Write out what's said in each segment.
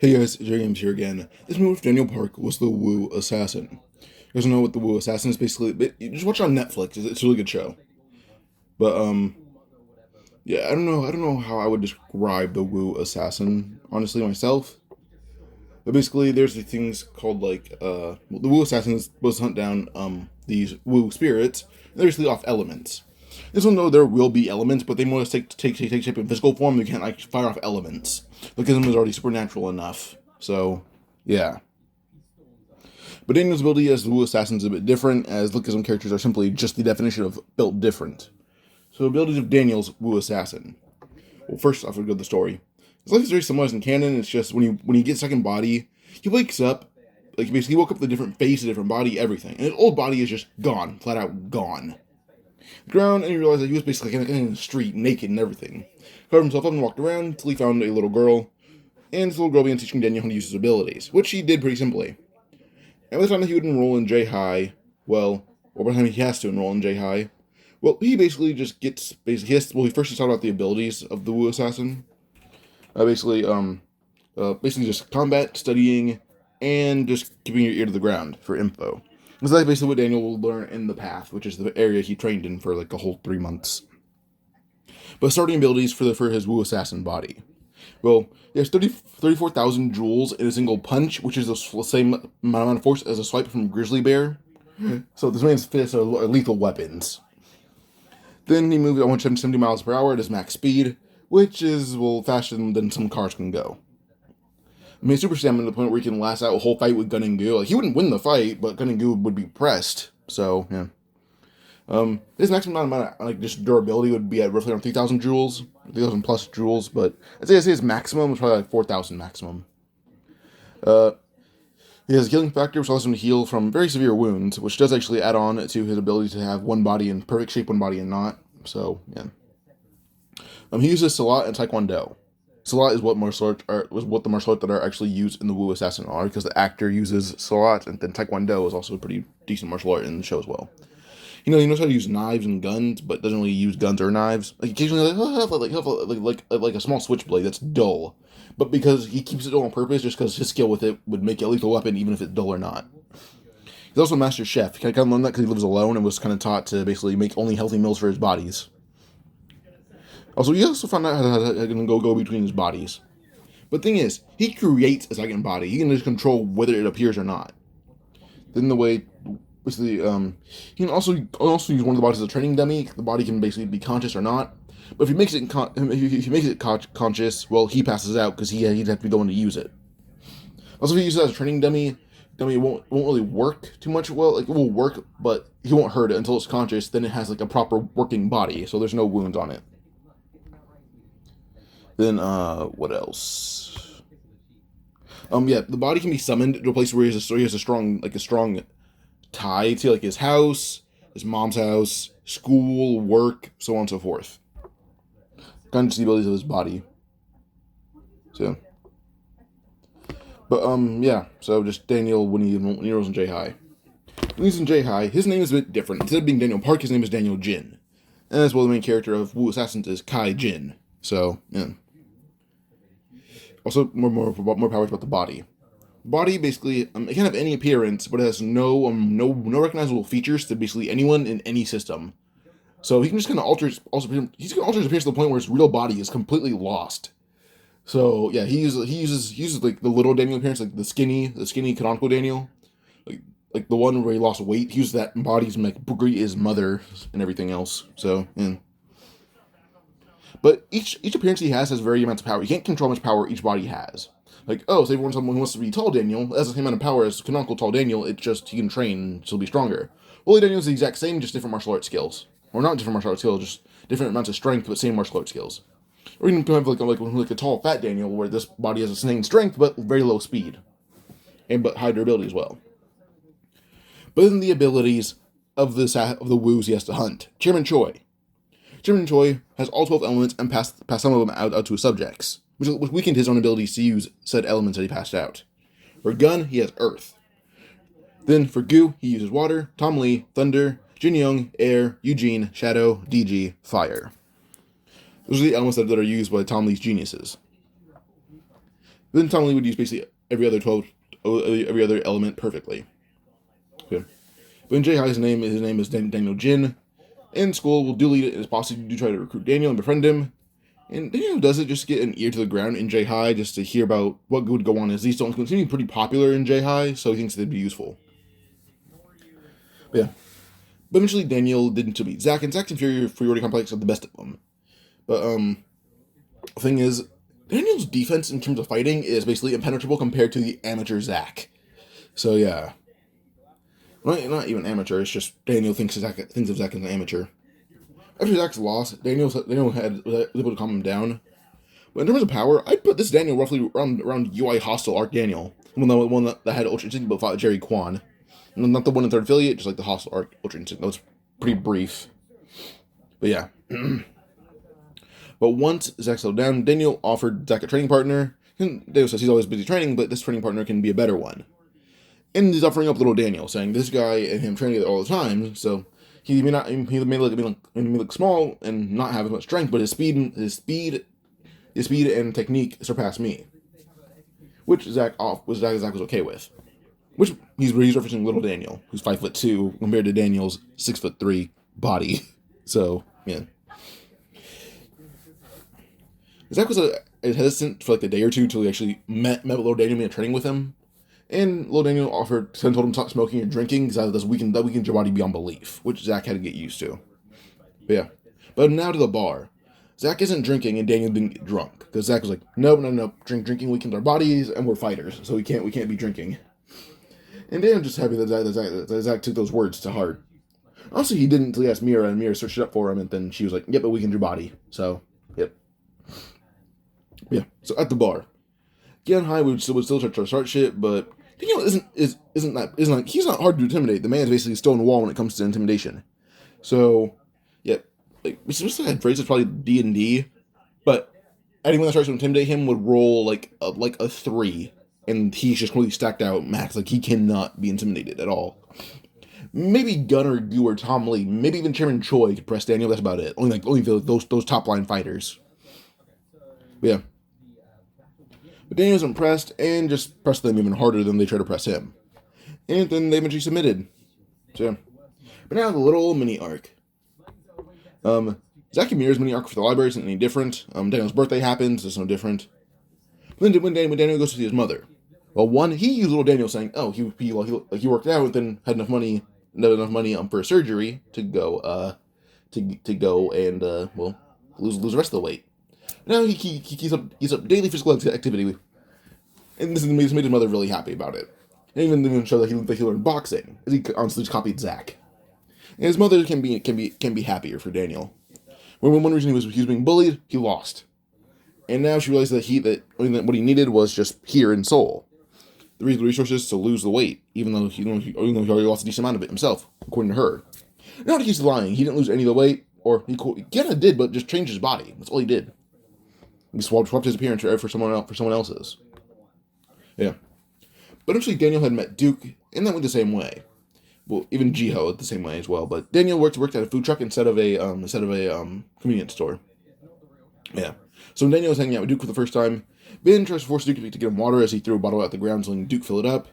Hey guys, James here again. This movie with Daniel Park was The Wu Assassin. You guys know what The Wu Assassin is basically? You just watch it on Netflix. It's a really good show. But yeah, I don't know how I would describe The Wu Assassin honestly myself. But basically, there's these things called the Wu Assassins was to hunt down these Wu spirits. And they're basically off elements. This one though there will be elements, but they more take shape in physical form. They can't like fire off elements. Lookism is already supernatural enough. So yeah. But Daniel's ability as the Wu Assassin is a bit different, as Lookism characters are simply just the definition of built different. So abilities of Daniel's Wu Assassin. Well, first off, we go to the story. His life is very similar as in canon. It's just when he gets second body, he wakes up, like basically he woke up with a different face, a different body, everything, and his old body is just gone, flat out gone. The ground, and he realized that he was basically in the street, naked and everything. Covered himself up and walked around until he found a little girl, and this little girl began teaching Daniel how to use his abilities, which he did pretty simply. And by the time that he would enroll in J-High, or by the time he has to enroll in J-High, he basically just gets, he first just talked about the abilities of the Wu Assassin. Basically just combat, studying, and just keeping your ear to the ground for info. So that's basically what Daniel will learn in the path, which is the area he trained in for like a whole 3 months. But starting abilities for his Wu Assassin body. Well, he has 34,000 joules in a single punch, which is the same amount of force as a swipe from Grizzly Bear. So this man's fists are lethal weapons. Then he moves at 170 miles per hour at his max speed, which is, faster than some cars can go. I mean, super stamina to the point where he can last out a whole fight with Gun and Goo. Like, he wouldn't win the fight, but Gun and Goo would be pressed. So, yeah. His maximum amount of, just durability would be at roughly around 3,000 joules. 3,000 plus joules, but I'd say his maximum is probably like 4,000 maximum. He has a healing factor, which allows him to heal from very severe wounds, which does actually add on to his ability to have one body in perfect shape, one body in not. So, yeah. He uses Salat and Taekwondo. Salat is what the martial art that are actually used in the Wu Assassin are, because the actor uses Salat, and then Taekwondo is also a pretty decent martial art in the show as well. He knows how to use knives and guns, but doesn't really use guns or knives. Like occasionally, like a small switchblade that's dull, but because he keeps it dull on purpose, just because his skill with it would make it a lethal weapon, even if it's dull or not. He's also a master chef. He kind of learned that because he lives alone and was kind of taught to basically make only healthy meals for his bodies. Also, he also found out how to go between his bodies. But the thing is, he creates a second body. He can just control whether it appears or not. Then the way, basically, he can also use one of the bodies as a training dummy. The body can basically be conscious or not. But if he makes it conscious, he passes out because he'd have to be the one to use it. Also, if he uses it as a training dummy won't really work too much. Well, like it will work, but he won't hurt it until it's conscious. Then it has like a proper working body, so there's no wounds on it. Then, what else? The body can be summoned to a place where he has a strong tie to, like, his house, his mom's house, school, work, so on and so forth. Kind of just the abilities of his body. So. But, so just Daniel when he rolls in J-High. When he's in J-High, his name is a bit different. Instead of being Daniel Park, his name is Daniel Jin. And as well, the main character of Wu Assassins is Kai Jin. So, yeah. Also, more powers about the body. Body basically it can't have any appearance, but it has no recognizable features to basically anyone in any system. So he can just kind of alter his appearance to the point where his real body is completely lost. So yeah, he uses like the little Daniel appearance, like the skinny canonical Daniel, like the one where he lost weight. He uses that embodies him, like Boogery is mother and everything else. So yeah. But each appearance he has varying amounts of power. You can't control how much power each body has. Like, say someone who wants to be tall Daniel has the same amount of power as canonical tall Daniel, it's just he can train and still be stronger. Holy Daniel is the exact same, just different martial arts skills. Or not different martial arts skills, just different amounts of strength, but same martial arts skills. Or you can have like a tall fat Daniel, where this body has the same strength, but very low speed. But high durability as well. But then the abilities of the woos he has to hunt. Chairman Choi. Chairman Choi has all 12 elements and passed some of them out to his subjects, which weakened his own abilities to use said elements that he passed out. For Gun, he has Earth. Then for Goo, he uses Water, Tom Lee, Thunder, Jin Young, Air, Eugene, Shadow, DG, Fire. Those are the elements that are used by Tom Lee's geniuses. Then Tom Lee would use basically every other element perfectly. Okay. But in Jai his name is Daniel Jin. In school, will duly his boss do try to recruit Daniel and befriend him. And Daniel does it just to get an ear to the ground in Jai just to hear about what would go on, as these songs continue pretty popular in Jai, so he thinks they'd be useful. But yeah. But eventually Daniel didn't to beat Zack, and Zack's inferiority complex are the best of them. But the thing is, Daniel's defense in terms of fighting is basically impenetrable compared to the amateur Zack. So yeah. Not even amateur, it's just Daniel thinks of Zack as an amateur. After Zack's was able to calm him down. But in terms of power, I'd put this Daniel roughly around UI Hostel Arc Daniel. The one that had Ultra Instinct but fought Jerry Quan. Not the one in third affiliate, just like the Hostel Arc Ultra Instinct. That was pretty brief. But yeah. But once Zack settled down, Daniel offered Zack a training partner. And Daniel says he's always busy training, but this training partner can be a better one. And he's offering up little Daniel, saying this guy and him train together all the time, so he may look small and not have as much strength, but his speed and technique surpass me, which Zack was okay with. Which he's referencing little Daniel, who's 5'2" compared to Daniel's 6'3" body. So yeah, Zack was hesitant for like a day or two till he actually met little Daniel and training with him. And Lil Daniel told him to stop smoking and drinking because that weakened your body beyond belief, which Zack had to get used to. But yeah. But now to the bar. Zack isn't drinking and Daniel didn't get drunk. Because Zack was like, no. Drinking weakens our bodies and we're fighters, so we can't be drinking. And Daniel's just happy that Zack took those words to heart. Also, he didn't until he asked Mira, and Mira searched it up for him, and then she was like, yep, it weakened your body. So, yep. Yeah. So at the bar. Again, High would still try to start shit, but Daniel he's not hard to intimidate. The man's basically stone wall when it comes to intimidation. So, yeah, like we supposed to have phrases probably D&D, but anyone that tries to intimidate him would roll like a 3, and he's just completely stacked out max. Like he cannot be intimidated at all. Maybe Gunner, Gu, or Tom Lee, maybe even Chairman Choi could press Daniel. That's about it. Only those top line fighters. But yeah. But Daniel was impressed and just pressed them even harder than they tried to press him. And then they eventually submitted. So, but now the little mini arc. Zack and Mira's mini arc for the library isn't any different. Daniel's birthday happens, it's no different. Then when Daniel goes to see his mother, well, he used little Daniel saying, oh, he worked out and then had enough money for a surgery to go and lose the rest of the weight. Now he keeps up daily physical activity, and this made his mother really happy about it. And even showed that he learned boxing, as he honestly just copied Zack. And his mother can be happier for Daniel. When one reason he was being bullied, he lost, and now she realized that what he needed was just here in Seoul, the resources to lose the weight, even though he already lost a decent amount of it himself, according to her. Not that he's lying; he didn't lose any of the weight, or he kind of did, but just changed his body. That's all he did. He swapped his appearance for someone else's. Yeah. But actually, Daniel had met Duke, and that went the same way. Well, even Jiho the same way as well. But Daniel worked at a food truck instead of a convenience store. Yeah. So when Daniel was hanging out with Duke for the first time, Ben tries to force Duke to get him water as he threw a bottle at the ground, letting Duke fill it up.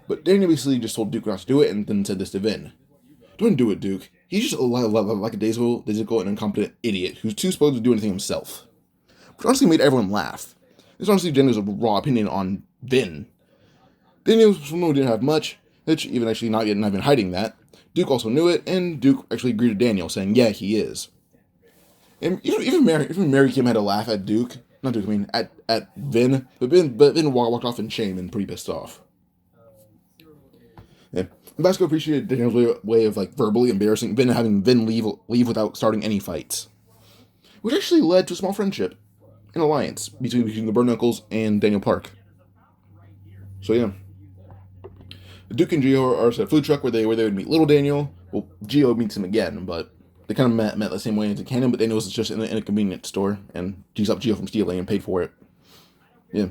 But Daniel basically just told Duke not to do it, and then said this to Vin. Don't do it, Duke. He's just like a daisical and incompetent idiot who's too supposed to do anything himself. Which honestly made everyone laugh. This honestly Daniel's a raw opinion on Vin. Daniel didn't have much, which even actually not even hiding that. Duke also knew it, and Duke actually agreed to Daniel, saying, yeah, he is. And even Mary Kim had to laugh at Duke. Not Duke, I mean, at Vin. But Vin walked off in shame and pretty pissed off. Yeah. Basco appreciated Daniel's way of verbally embarrassing Vin, having Vin leave without starting any fights. Which actually led to a small friendship. An alliance between the Burn Knuckles and Daniel Park. So yeah, Duke and Gio are at a food truck where they would meet little Daniel. Well, Gio meets him again, but they kind of met the same way into canon. But Daniel was just in a convenience store, and he stopped Gio from stealing and paid for it. Yeah.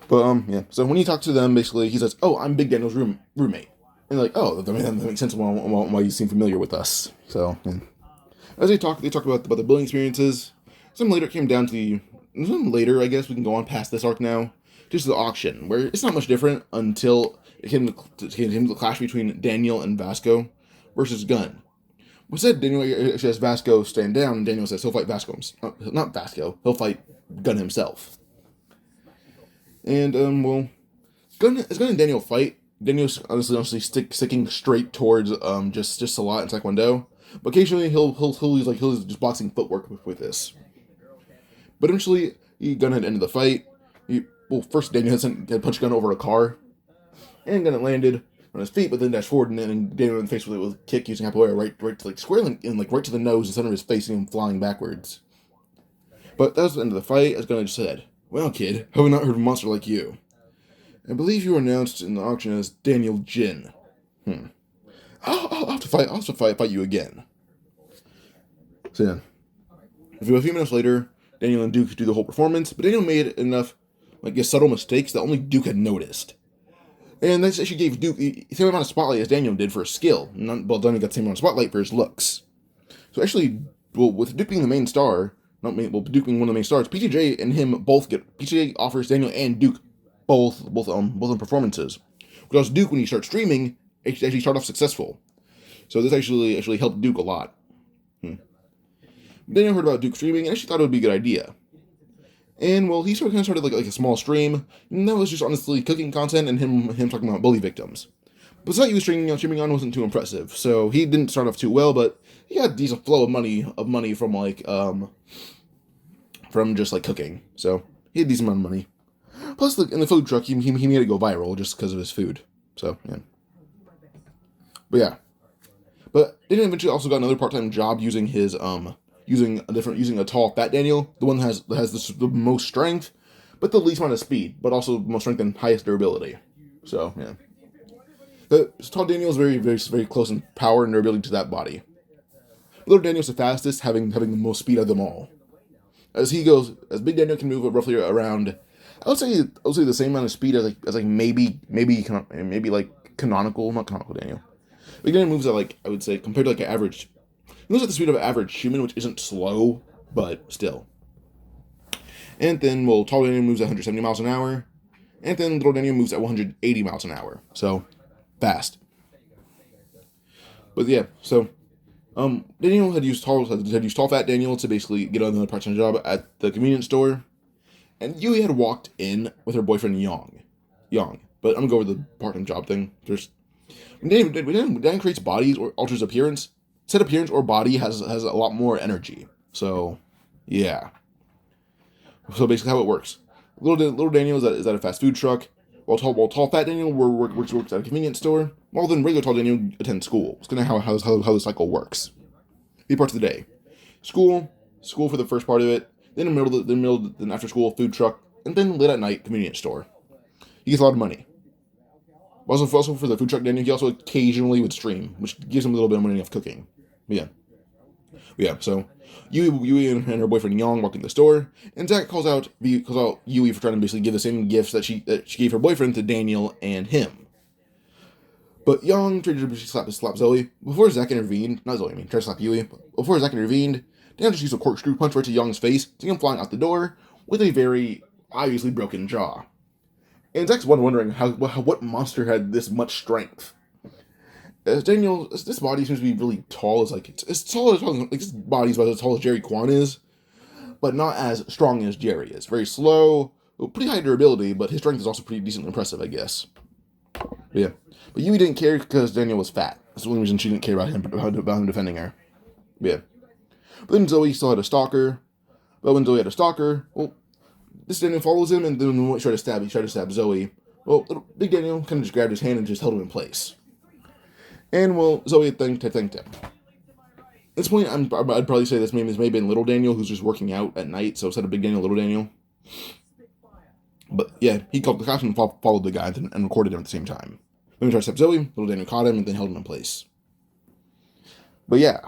But yeah. So when he talks to them, basically he says, "Oh, I'm Big Daniel's roommate," and oh, that makes sense why you seem familiar with us. So yeah. As they talk about the building experiences. Some later it came down to And then later, I guess we can go on past this arc now. Just the auction, where it's not much different until it came to the clash between Daniel and Vasco versus Gun. What said Daniel actually has Vasco stand down, and Daniel says he'll fight Vasco. Not Vasco, he'll fight Gun himself. And, well, it's Gun and Daniel fight. Daniel's honestly sticking straight towards just a lot in Taekwondo, but occasionally he'll use just boxing footwork with this. But eventually, Gun had ended the fight. First Daniel had punched Gun over a car, and Gun had landed on his feet, but then dashed forward and then Daniel in the face with a kick using capoeira right to squarely in right to the nose in center of his face, and him flying backwards. But that was the end of the fight, as Gun just said. Well, kid, have we not heard of a monster like you? I believe you were announced in the auction as Daniel Jin. I'll have to fight you again. So yeah. A few minutes later, Daniel and Duke do the whole performance, but Daniel made enough, subtle mistakes that only Duke had noticed. And that actually gave Duke the same amount of spotlight as Daniel did for his skill. But Daniel got the same amount of spotlight for his looks. So actually, with Duke being the main star, Duke being one of the main stars, PTJ and him both PTJ offers Daniel and Duke both on performances. Because Duke, when he starts streaming, actually start off successful. So this actually helped Duke a lot. Daniel heard about Duke streaming and actually thought it would be a good idea. And well, he started like a small stream, and that was just honestly cooking content and him talking about bully victims. But the site he was streaming on wasn't too impressive, so he didn't start off too well, but he had a decent flow of money from from just cooking. So he had a decent amount of money. Plus, in the food truck, he made it go viral just because of his food. So yeah. But Daniel eventually also got another part-time job using his using a tall fat Daniel, the one that has the most strength, but the least amount of speed, but also the most strength and highest durability. So yeah. The tall Daniel is very close in power and durability to that body. Little Daniel's the fastest, having the most speed of them all. As Big Daniel can move roughly around, I would say the same amount of speed as maybe canonical, not canonical Daniel. Big Daniel moves at I would say compared to an average. He moves at the speed of an average human, which isn't slow, but still. And then, tall Daniel moves at 170 miles an hour, and then little Daniel moves at 180 miles an hour. So fast. But yeah, so Daniel had used tall fat Daniel to basically get another part-time job at the convenience store, and Yui had walked in with her boyfriend Yang. But I'm gonna go over the part-time job thing first. When Daniel creates bodies or alters appearance, said appearance or body has a lot more energy. So yeah. So basically, how it works: little Daniel is at a fast food truck, while tall fat Daniel works at a convenience store. While then regular tall Daniel attends school. It's kind of how the cycle works. The parts of the day: school for the first part of it. Then in the middle, then after school, food truck, and then late at night, convenience store. He gets a lot of money. Also for the food truck Daniel, he also occasionally would stream, which gives him a little bit of money off cooking. But yeah. So Yui and her boyfriend Yang walk in the store, and Zach calls out Yui for trying to basically give the same gifts that she gave her boyfriend to Daniel and him. But Yang tried to slap Zoe before Zach intervened. Not Zoe, tried to slap Yui. Before Zach intervened, Daniel just used a corkscrew punch right to Yang's face, sending him flying out the door with a very obviously broken jaw. And Zach's wondering what monster had this much strength. As this body seems to be really tall. It's tall as this body's about as tall as Jerry Kwan is, but not as strong as Jerry is. Very slow, pretty high durability, but his strength is also pretty decently impressive, I guess. But Yui didn't care because Daniel was fat. That's the only reason she didn't care about him defending her. But then Zoe still had a stalker. But when Zoe had a stalker, this Daniel follows him, and then when he tried to stab Zoe. Big Daniel kind of just grabbed his hand and just held him in place. And Zoe thanked him. At this point, I'd probably say this may have been Little Daniel, who's just working out at night. So instead of Big Daniel, Little Daniel. But yeah, he called the cops and followed the guy and recorded him at the same time. When he tried to stab Zoe, Little Daniel caught him and then held him in place. But yeah.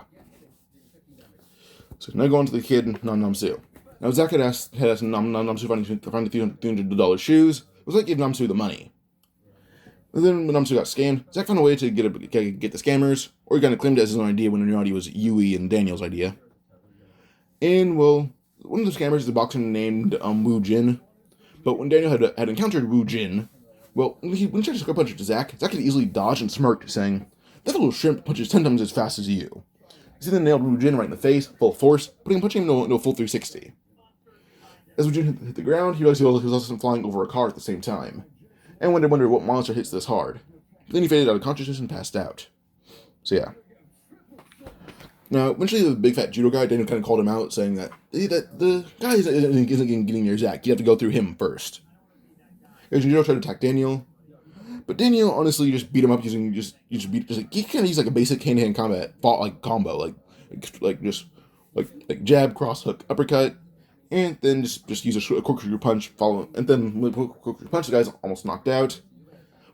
So now going to the kid, Nam Su. Now Zach had asked Nam Su to find the $300 shoes. It was like give Nam Su the money. And then when Nam Su got scammed, Zach found a way to get the scammers, or he kind of claimed it as his own idea when in reality it was Yui and Daniel's idea. And one of the scammers is a boxer named Wu Jin. But when Daniel had encountered Wu Jin, well, when he tried to sucker punch Zach could easily dodge and smirked, saying, "That little shrimp punches 10 times as fast as you." He then nailed Wu Jin right in the face, full force, punching him into a full 360. As Wu Jin hit the ground, he realized he was also flying over a car at the same time, and wondered what monster hits this hard. Then he faded out of consciousness and passed out. So yeah. Now, eventually the big fat judo guy, Daniel kind of called him out, saying that the guy isn't getting near Zach. You have to go through him first. Judo tried to attack Daniel, but Daniel honestly just beat him up using he kind of used like a basic hand-to-hand combat combo, like jab, cross hook, uppercut, and then just use a corkscrew punch, and then with corkscrew punch, the guy's almost knocked out.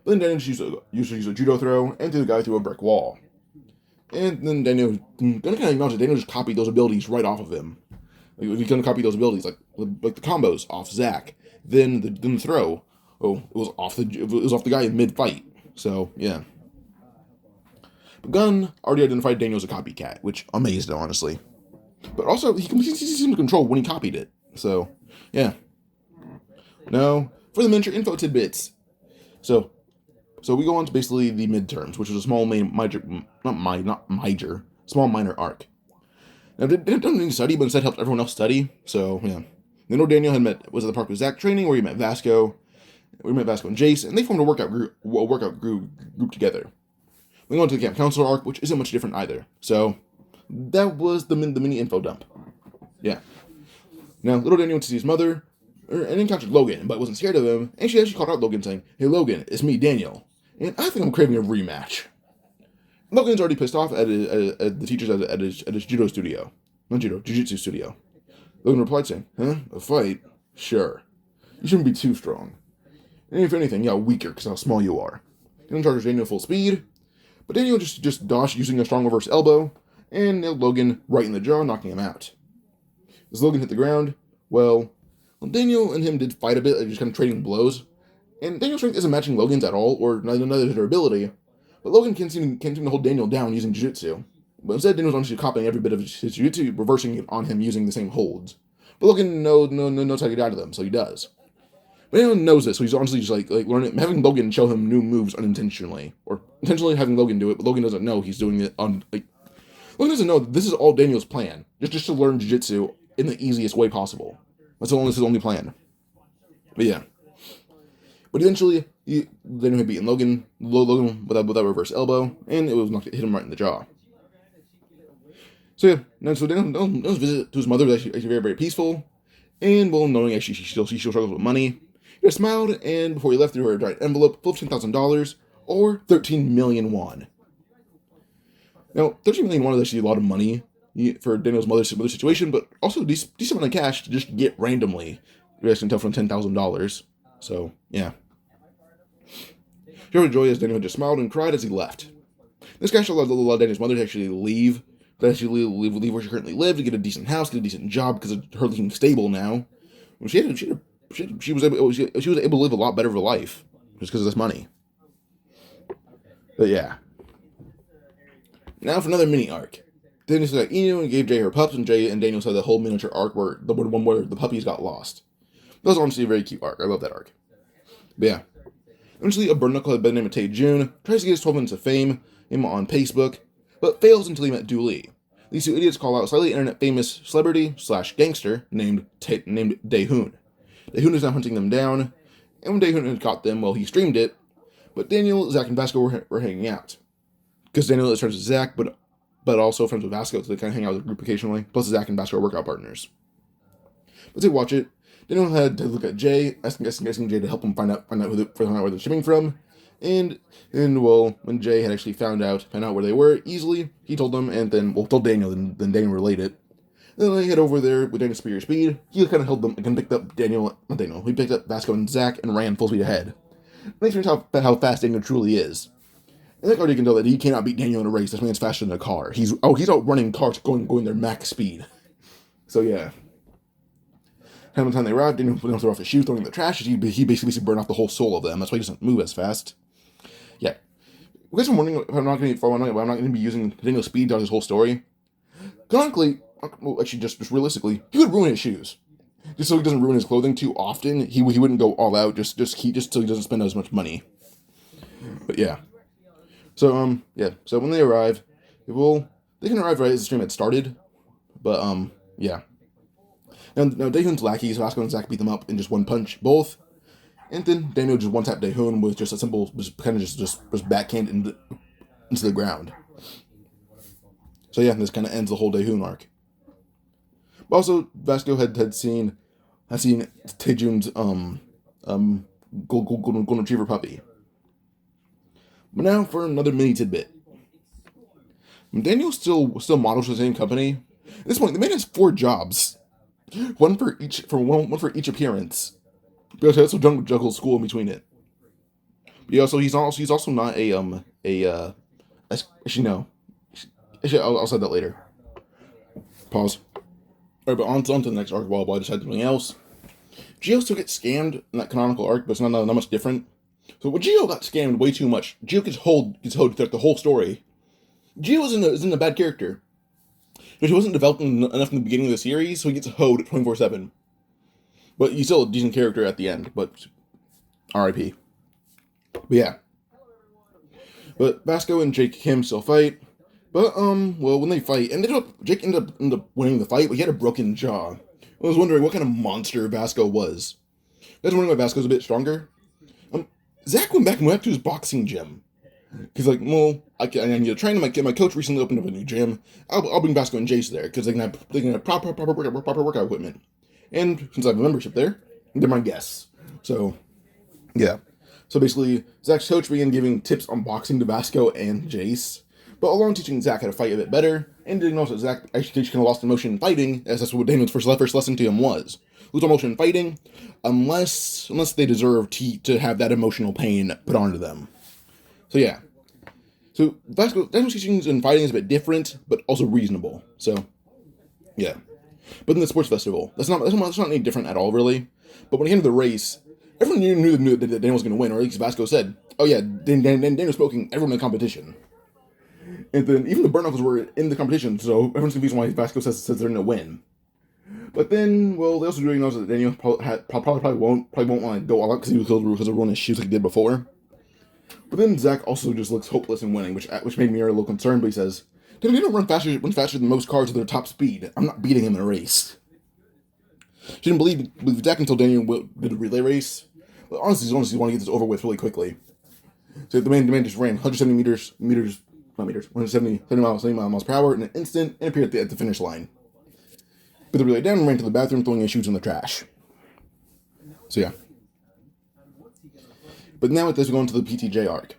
But then Daniel used a judo throw and threw the guy through a brick wall. And then Daniel kind of acknowledge that Daniel just copied those abilities right off of him. Like, he's gonna copy those abilities, like the combos off Zach. Then the throw, it was off the guy in mid fight. So yeah. But Gunn already identified Daniel as a copycat, which amazed him honestly. But also he seemed to control when he copied it. So yeah. Now for the miniature info tidbits. So we go on to basically the midterms, which was a small small minor arc. Now, they didn't need to study, but instead helped everyone else study. So, yeah. Then Daniel was at the park with Zach training, where he met Vasco. We met Vasco and Jace, and they formed a workout group together. We go on to the camp counselor arc, which isn't much different either. So, that was the mini info dump. Yeah. Now, little Daniel went to see his mother, and encountered Logan, but wasn't scared of him, and she actually called out Logan, saying, "Hey Logan, it's me, Daniel. And I think I'm craving a rematch." Logan's already pissed off at the teachers at his judo studio. Not judo, jiu-jitsu studio. Logan replied saying, "Huh? A fight? Sure. You shouldn't be too strong. And if anything, yeah, weaker because how small you are." He then charges Daniel full speed, but Daniel just dodged using a strong reverse elbow, and nailed Logan right in the jaw, knocking him out. As Logan hit the ground, well, Daniel and him did fight a bit, just kind of trading blows. And Daniel's strength isn't matching Logan's at all, or neither is their ability. But Logan can't seem to hold Daniel down using jiu-jitsu. But instead, Daniel's honestly copying every bit of his jiu-jitsu, reversing it on him using the same holds. But Logan knows how to get out of them, so he does. But Daniel knows this, so he's honestly just like learning, having Logan show him new moves unintentionally. Or intentionally having Logan do it, but Logan doesn't know he's doing it Logan doesn't know that this is all Daniel's plan. Just to learn jiu-jitsu in the easiest way possible. That's his only plan. But yeah. But eventually, Daniel had beaten Logan with that reverse elbow, and hit him right in the jaw. So yeah, Daniel's visit to his mother was actually very, very peaceful, and knowing actually she still struggles with money, he just smiled, and before he left, threw her a giant envelope full of $10,000, or 13 million won. Now, 13 million won is actually a lot of money for Daniel's mother's situation, but also a decent amount of cash to just get randomly. You guys can tell from $10,000. So yeah. Joe Joy as Daniel just smiled and cried as he left. This guy should allow Daniel's mother to actually leave where she currently lived, to get a decent house, get a decent job, because of her being stable now. She was able to live a lot better of a life just because of this money. But yeah. Now for another mini arc. Daniel got Inu and gave Jay her pups, and Jay and Daniel said the whole miniature arc where the one where the puppies got lost. That was honestly a very cute arc. I love that arc. But yeah. Eventually, a burn knucklehead by the name of Tae-Jun tries to get his 12 minutes of fame on Facebook, but fails until he met Du Lee. These two idiots call out a slightly internet-famous celebrity/gangster named Daehoon. Daehoon is now hunting them down, and when Daehoon had caught them, well, he streamed it, but Daniel, Zach, and Vasco were hanging out. Because Daniel is friends with Zach, but also friends with Vasco, so they kind of hang out with the group occasionally, plus Zach and Vasco are workout partners. But to watch it, Daniel had to look at Jay, asking Jay to help him find out where they're shipping from. And when Jay had actually found out where they were easily, he told them, and then told Daniel, then Daniel relayed it. Then they head over there with Daniel's superior speed. He kind of held them and picked up he picked up Vasco and Zach and ran full speed ahead. And they turns out how fast Daniel truly is. And Zach already can tell that he cannot beat Daniel in a race. This man's faster than a car. He's outrunning cars going their max speed. So yeah. And by the time they arrived, Daniel threw off his shoe, throwing in the trash. He basically burned off the whole soul of them. That's why he doesn't move as fast. Yeah. You guys are wondering if I'm not going to be using Daniel's speed throughout his whole story. Canonically, well, actually, just realistically, he would ruin his shoes. Just so he doesn't ruin his clothing too often, he wouldn't go all out, just so he doesn't spend as much money. But yeah. So, yeah. So when they arrive, they can arrive right as the stream had started. But, yeah. Now Daehoon's lackey, so Vasco and Zack beat them up in just one punch, both. And then Daniel just one tap Daehoon with just a simple, just backhand into the ground. So yeah, this kind of ends the whole Daehoon arc. But also, Vasco had seen Taejun's golden retriever puppy. But now for another mini tidbit. Daniel still models for the same company. At this point, the man has 4 jobs, one for each appearance. Because he also juggles school in between it. But he's also not actually no. Actually, I'll say that later. Pause. Alright, but on to the next arc while I decide something else. Gio still gets scammed in that canonical arc, but it's not much different. So when Gio got scammed way too much, Gio gets hold throughout the whole story. Gio isn't a bad character. But he wasn't developed enough in the beginning of the series, so he gets hoed 24/7. But he's still a decent character at the end, but R.I.P. But yeah. But Vasco and Jake Kim still fight. But, well, when they fight, Jake ended up winning the fight, but he had a broken jaw. I was wondering what kind of monster Vasco was. You guys wondering why Vasco's a bit stronger? Zach went back to his boxing gym. He's like, well, I need to train. My coach recently opened up a new gym. I'll bring Vasco and Jace there, because they can have proper workout equipment. And since I have a membership there, they're my guests. So, yeah. So basically, Zach's coach began giving tips on boxing to Vasco and Jace, but along teaching Zach how to fight a bit better, and didn't know that Zach actually kind of lost emotion in fighting, as that's what Daniel's first lesson to him was. Lose emotion in fighting, unless they deserve to have that emotional pain put onto them. So yeah. So Daniel's teachings in fighting is a bit different, but also reasonable. So, yeah. But in the sports festival, that's not any different at all, really. But when it came to the race, everyone knew that Daniel was going to win, or at least Vasco said, "Oh yeah, Daniel's poking everyone in the competition." And then even the Burn Knuckles were in the competition, so everyone's confused why Vasco says they're going to win. But then, well, they also really know that Daniel probably won't want to go all out because he was killed because of ruining his shoes like he did before. But then Zach also just looks hopeless in winning, which made me a little concerned. But he says, Daniel run faster than most cars at their top speed. I'm not beating him in a race." She didn't believe Zach until Daniel did a relay race. But honestly want to get this over with really quickly. So the man just ran 170 miles per hour in an instant and appeared at the finish line. Put the relay down and ran to the bathroom, throwing his shoes in the trash. So yeah. But now with this, we're going to the PTJ arc.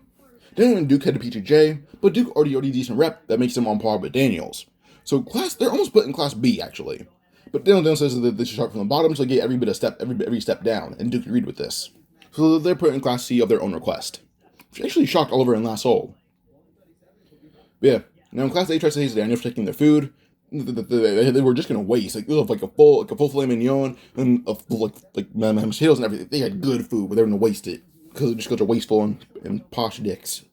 Daniel and Duke head to PTJ, but Duke already decent rep that makes him on par with Daniel's. So they're almost put in Class B actually. But Daniel says that they should start from the bottom, so they get every step down, and Duke agreed with this. So they're put in Class C of their own request, which actually shocked Oliver and Lassol. But yeah, now in Class A tries to say Daniel for taking their food. They were just gonna waste like a full filet mignon and mashed potatoes and everything. They had good food, but they were gonna waste it because they're wasteful and posh dicks.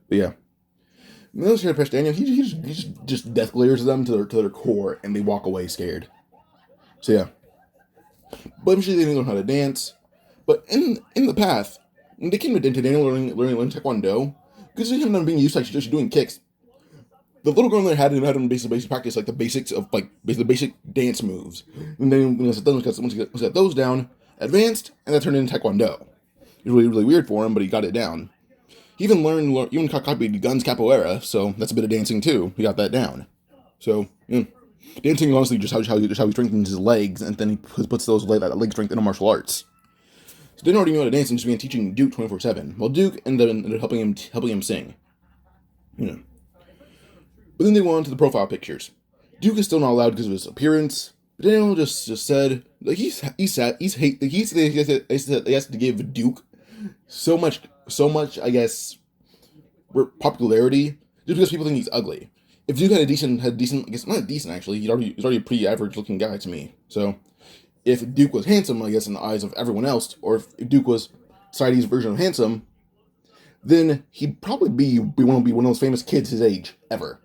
But yeah, and those try to press Daniel. He just death glares at them to their core, and they walk away scared. So yeah, but eventually they didn't learn how to dance. But in the path, they came to Daniel learning Taekwondo because they haven't being used to actually just doing kicks. The little girl there had him basically practice like the basics of the basic dance moves, and then once he got those down, advanced, and that turned into Taekwondo. It was really weird for him, but he got it down. He even copied Gun's capoeira, so that's a bit of dancing too. He got that down. So dancing is honestly just how he strengthens his legs, and then he puts that leg strength into martial arts. So didn't already know how to dance and just began teaching Duke 24/7. While Duke ended up helping him sing. But then they went on to the profile pictures. Duke is still not allowed because of his appearance. But Daniel just said like he has to give Duke so much I guess popularity just because people think he's ugly. If Duke had decent, I guess not decent actually. He's already a pretty average looking guy to me. So if Duke was handsome, I guess in the eyes of everyone else, or if Duke was society's version of handsome, then he'd probably be one of those famous kids his age ever.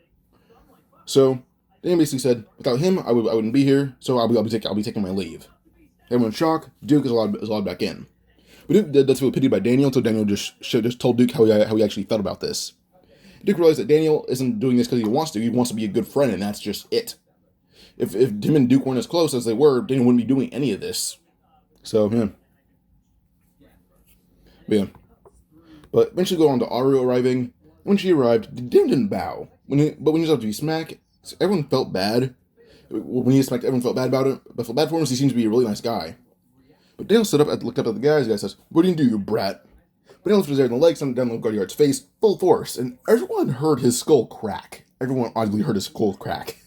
So Daniel basically said, without him, I wouldn't be here, so I'll be taking my leave. Everyone's shocked. Duke is allowed back in. But Duke does feel pitied by Daniel, so Daniel just told Duke how he actually felt about this. Duke realized that Daniel isn't doing this because he wants to. He wants to be a good friend, and that's just it. If him and Duke weren't as close as they were, Daniel wouldn't be doing any of this. So, yeah. But, yeah. But eventually go on to Aru arriving. When she arrived, Daniel didn't bow. But when he was about to be smacked, everyone felt bad. When he was smacked, everyone felt bad about it. But felt bad for him because he seems to be a really nice guy. But Daniel stood up and looked up at the guys. The guy says, "What do you do, you brat?" But Daniel was there in the legs, and down the guard's face, full force, and everyone heard his skull crack. Everyone audibly heard his skull crack.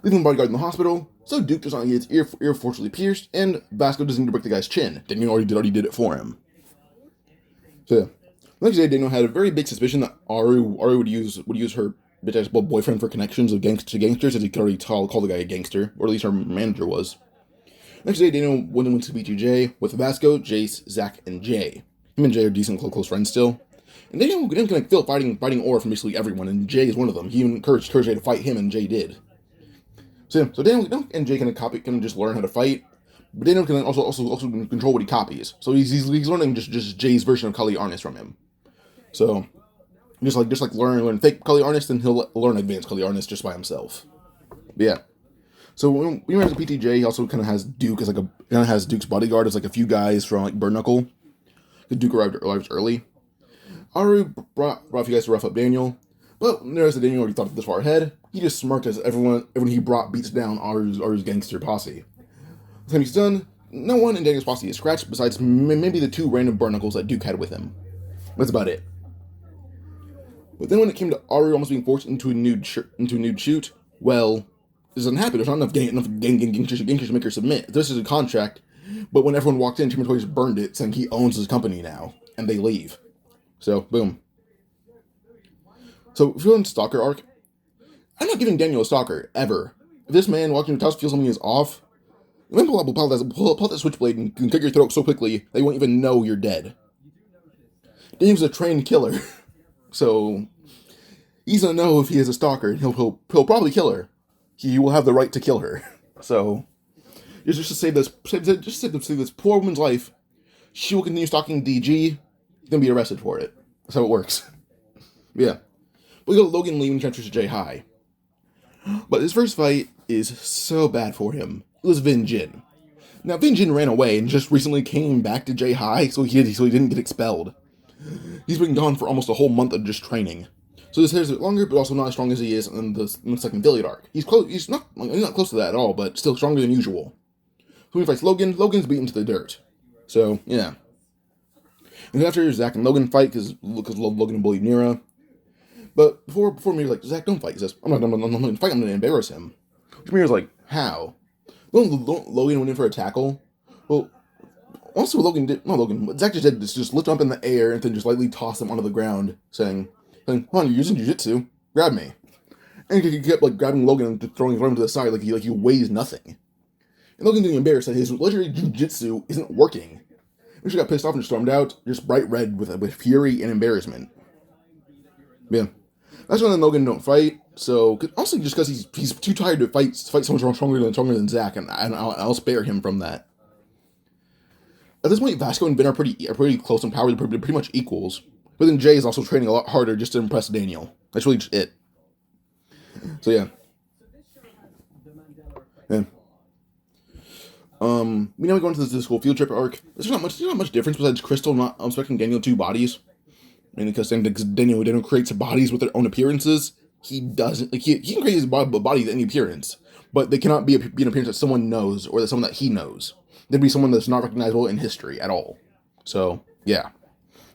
Leaving the bodyguard in the hospital, so Duke does not get his ear fortunately pierced, and Vasco doesn't need to break the guy's chin. Daniel already did it for him. So yeah. The next day, Daniel had a very big suspicion that Aru would use her bitch-ass boyfriend for connections to gangsters, as he could already call the guy a gangster, or at least her manager was. Next day, Daniel went to BTJ with Vasco, Jace, Zach, and Jay. Him and Jay are decent close friends still. And Daniel can feel fighting aura from basically everyone, and Jay is one of them. He even encouraged Jay to fight him, and Jay did. So Daniel and Jay can just learn how to fight, but Daniel can also control what he copies. So he's learning just Jay's version of Kali Arnis from him. So just like learn fake Kali Arnis, then he'll learn advanced Kali Arnis just by himself. But yeah. So when we went to PTJ, he also kind of has Duke as Duke's bodyguard as like a few guys from like Burn Knuckle. Because Duke arrives early. Aru brought a few guys to rough up Daniel, but notice that Daniel already thought this far ahead. He just smirked as everyone he brought beats down Aru's gangster posse. The time he's done, no one in Daniel's posse is scratched besides maybe the two random Burn Knuckles that Duke had with him. That's about it. But then when it came to Aru almost being forced into a nude shoot, well, this doesn't happen. There's not enough gangsters to make her submit. This is a contract, but when everyone walked in, Timothy Toys burned it, saying he owns his company now, and they leave. So, boom. So, if you're in Stalker arc, I'm not giving Daniel a stalker, ever. If this man walking into the house feels something is off, then pull out that switchblade and cut your throat so quickly they won't even know you're dead. Daniel's a trained killer, so he's gonna know if he is a stalker, and he'll probably kill her. He will have the right to kill her. So, just to save this poor woman's life, she will continue stalking DG. He's gonna be arrested for it. That's how it works. Yeah. We go to Logan Lee when he transfers to Jay High. But his first fight is so bad for him. It was Vin Jin. Now, Vin Jin ran away and just recently came back to Jay High, so he didn't get expelled. He's been gone for almost a whole month of just training. So his hair's a bit longer, but also not as strong as he is in the second affiliate arc. He's not close to that at all, but still stronger than usual. So when he fights Logan, Logan's beaten to the dirt. So, yeah. And after Zach and Logan fight, because Logan bullied Mira. But before Mira's like, Zach, don't fight. He says, I'm not going to fight, I'm going to embarrass him. Which Mira's like, how? Logan went in for a tackle. Well, also Zach just lift him up in the air and then just lightly toss him onto the ground, saying, "Come on, you're using jiu-jitsu. Grab me." And he kept grabbing Logan and throwing him to the side like he weighs nothing. And Logan getting embarrassed that his legendary jiu-jitsu isn't working. And she got pissed off and stormed out, just bright red with fury and embarrassment. Yeah. That's when Logan don't fight. So, also just because he's too tired to fight someone stronger than Zach, and I'll spare him from that. At this point, Vasco and Vin are pretty close in power. They're pretty much equals. But then Jay is also training a lot harder just to impress Daniel. That's really just it. So yeah. Yeah. We now go into the school field trip arc. There's not much difference besides Crystal not expecting Daniel 2 bodies. And because Daniel creates bodies with their own appearances, he doesn't. He can create his body with any appearance, but they cannot be an appearance that someone knows or that someone that he knows. They'd be someone that's not recognizable in history at all. So yeah,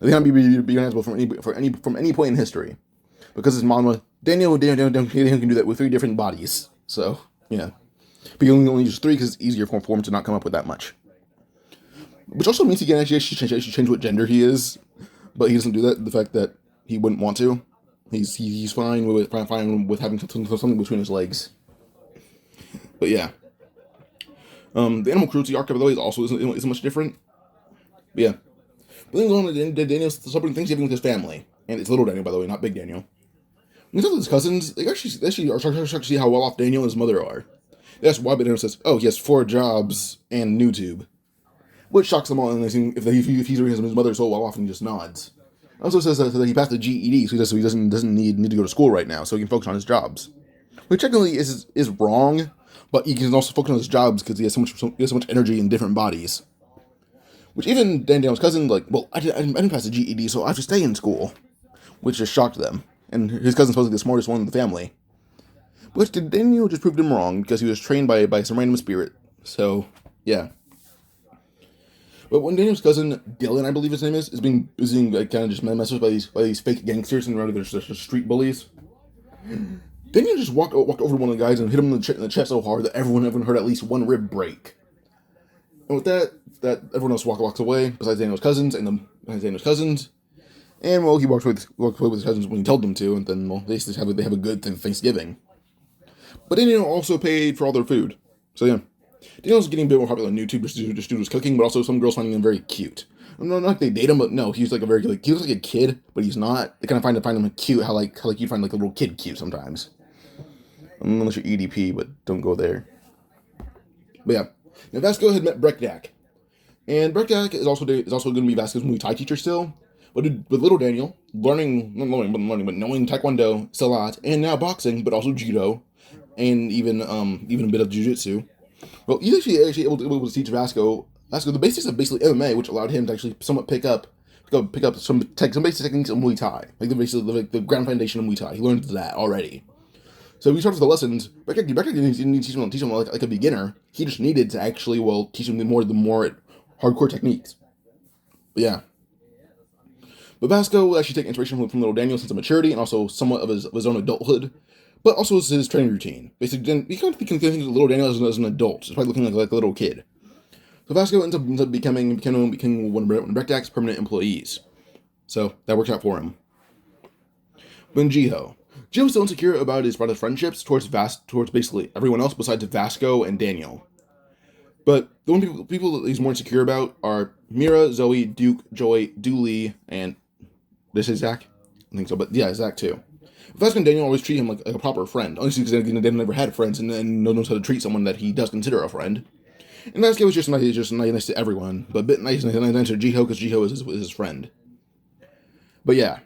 they cannot be recognizable from any point in history, because his mama Daniel can do that with 3 different bodies. So yeah, but he only use 3 because it's easier for him to not come up with that much. Which also means he can actually change what gender he is. But he doesn't do that. The fact that he wouldn't want to, he's fine with having something between his legs. But yeah, the animal cruelty arc, by the way, isn't much different. But yeah, but then going on to Daniel's celebrating Thanksgiving with his family, and it's little Daniel, by the way, not big Daniel. And some of his cousins, they actually are shocked to see how well off Daniel and his mother are. That's why Daniel says, "Oh, he has 4 jobs and YouTube," which shocks them all. And they seem if he's his mother so well off, and he just nods. Also says that he passed the GED, so he doesn't need to go to school right now, so he can focus on his jobs. Which technically is wrong, but he can also focus on his jobs because he has so much energy in different bodies. Which even Daniel's cousin, like, well, I didn't pass the GED, so I have to stay in school, which just shocked them. And his cousin's supposedly the smartest one in the family. Which Daniel just proved him wrong because he was trained by some random spirit. So, yeah. But when Daniel's cousin Dylan, I believe his name is being like, kind of just messed with by these fake gangsters and rather they're street bullies. Daniel just walked over to one of the guys and hit him in the chest so hard that everyone heard at least one rib break. And with that everyone else walks away besides Daniel's cousins and well, he walked away with his cousins when he told them to, and then well, they have a good Thanksgiving. But Daniel also paid for all their food, so yeah. Daniel's getting a bit more popular on YouTube just due to his cooking, but also some girls finding him very cute. Not like they date him, but no, he's like he looks like a kid, but he's not. They kind of find him cute, how you find like a little kid cute sometimes. Unless you're EDP, but don't go there. But yeah, now Vasco had met Brekdak, and Brekdak is also going to be Vasco's Muay Thai teacher still. But with little Daniel knowing Taekwondo, Salat, and now boxing, but also Judo, and even a bit of Jiu-Jitsu. Well, he's actually able to teach Vasco the basics of basically MMA, which allowed him to actually somewhat pick up some basic techniques of Muay Thai, like the ground foundation of Muay Thai. He learned that already. So he starts with the lessons. Becker didn't teach him like a beginner. He just needed to actually teach him the more hardcore techniques. But yeah. But Vasco will actually take inspiration from little Daniel's sense of maturity and also somewhat of his own adulthood, but also his training routine. Basically, he kind of thinks of little Daniel as an adult, despite looking like a little kid. So Vasco ends up becoming one of Brekdak's permanent employees. So that works out for him. Then Jiho is still insecure about his friendships towards basically everyone else besides Vasco and Daniel. But the only people that he's more insecure about are Mira, Zoe, Duke, Joy, Dooley, and did I say Zach? I think so, but yeah, Zach too. Vasco and Daniel always treat him like a proper friend, honestly because they never had friends and knows how to treat someone that he does consider a friend. And Vasco was just nice to everyone, but a bit nice to Jiho because Jiho is his friend. But yeah.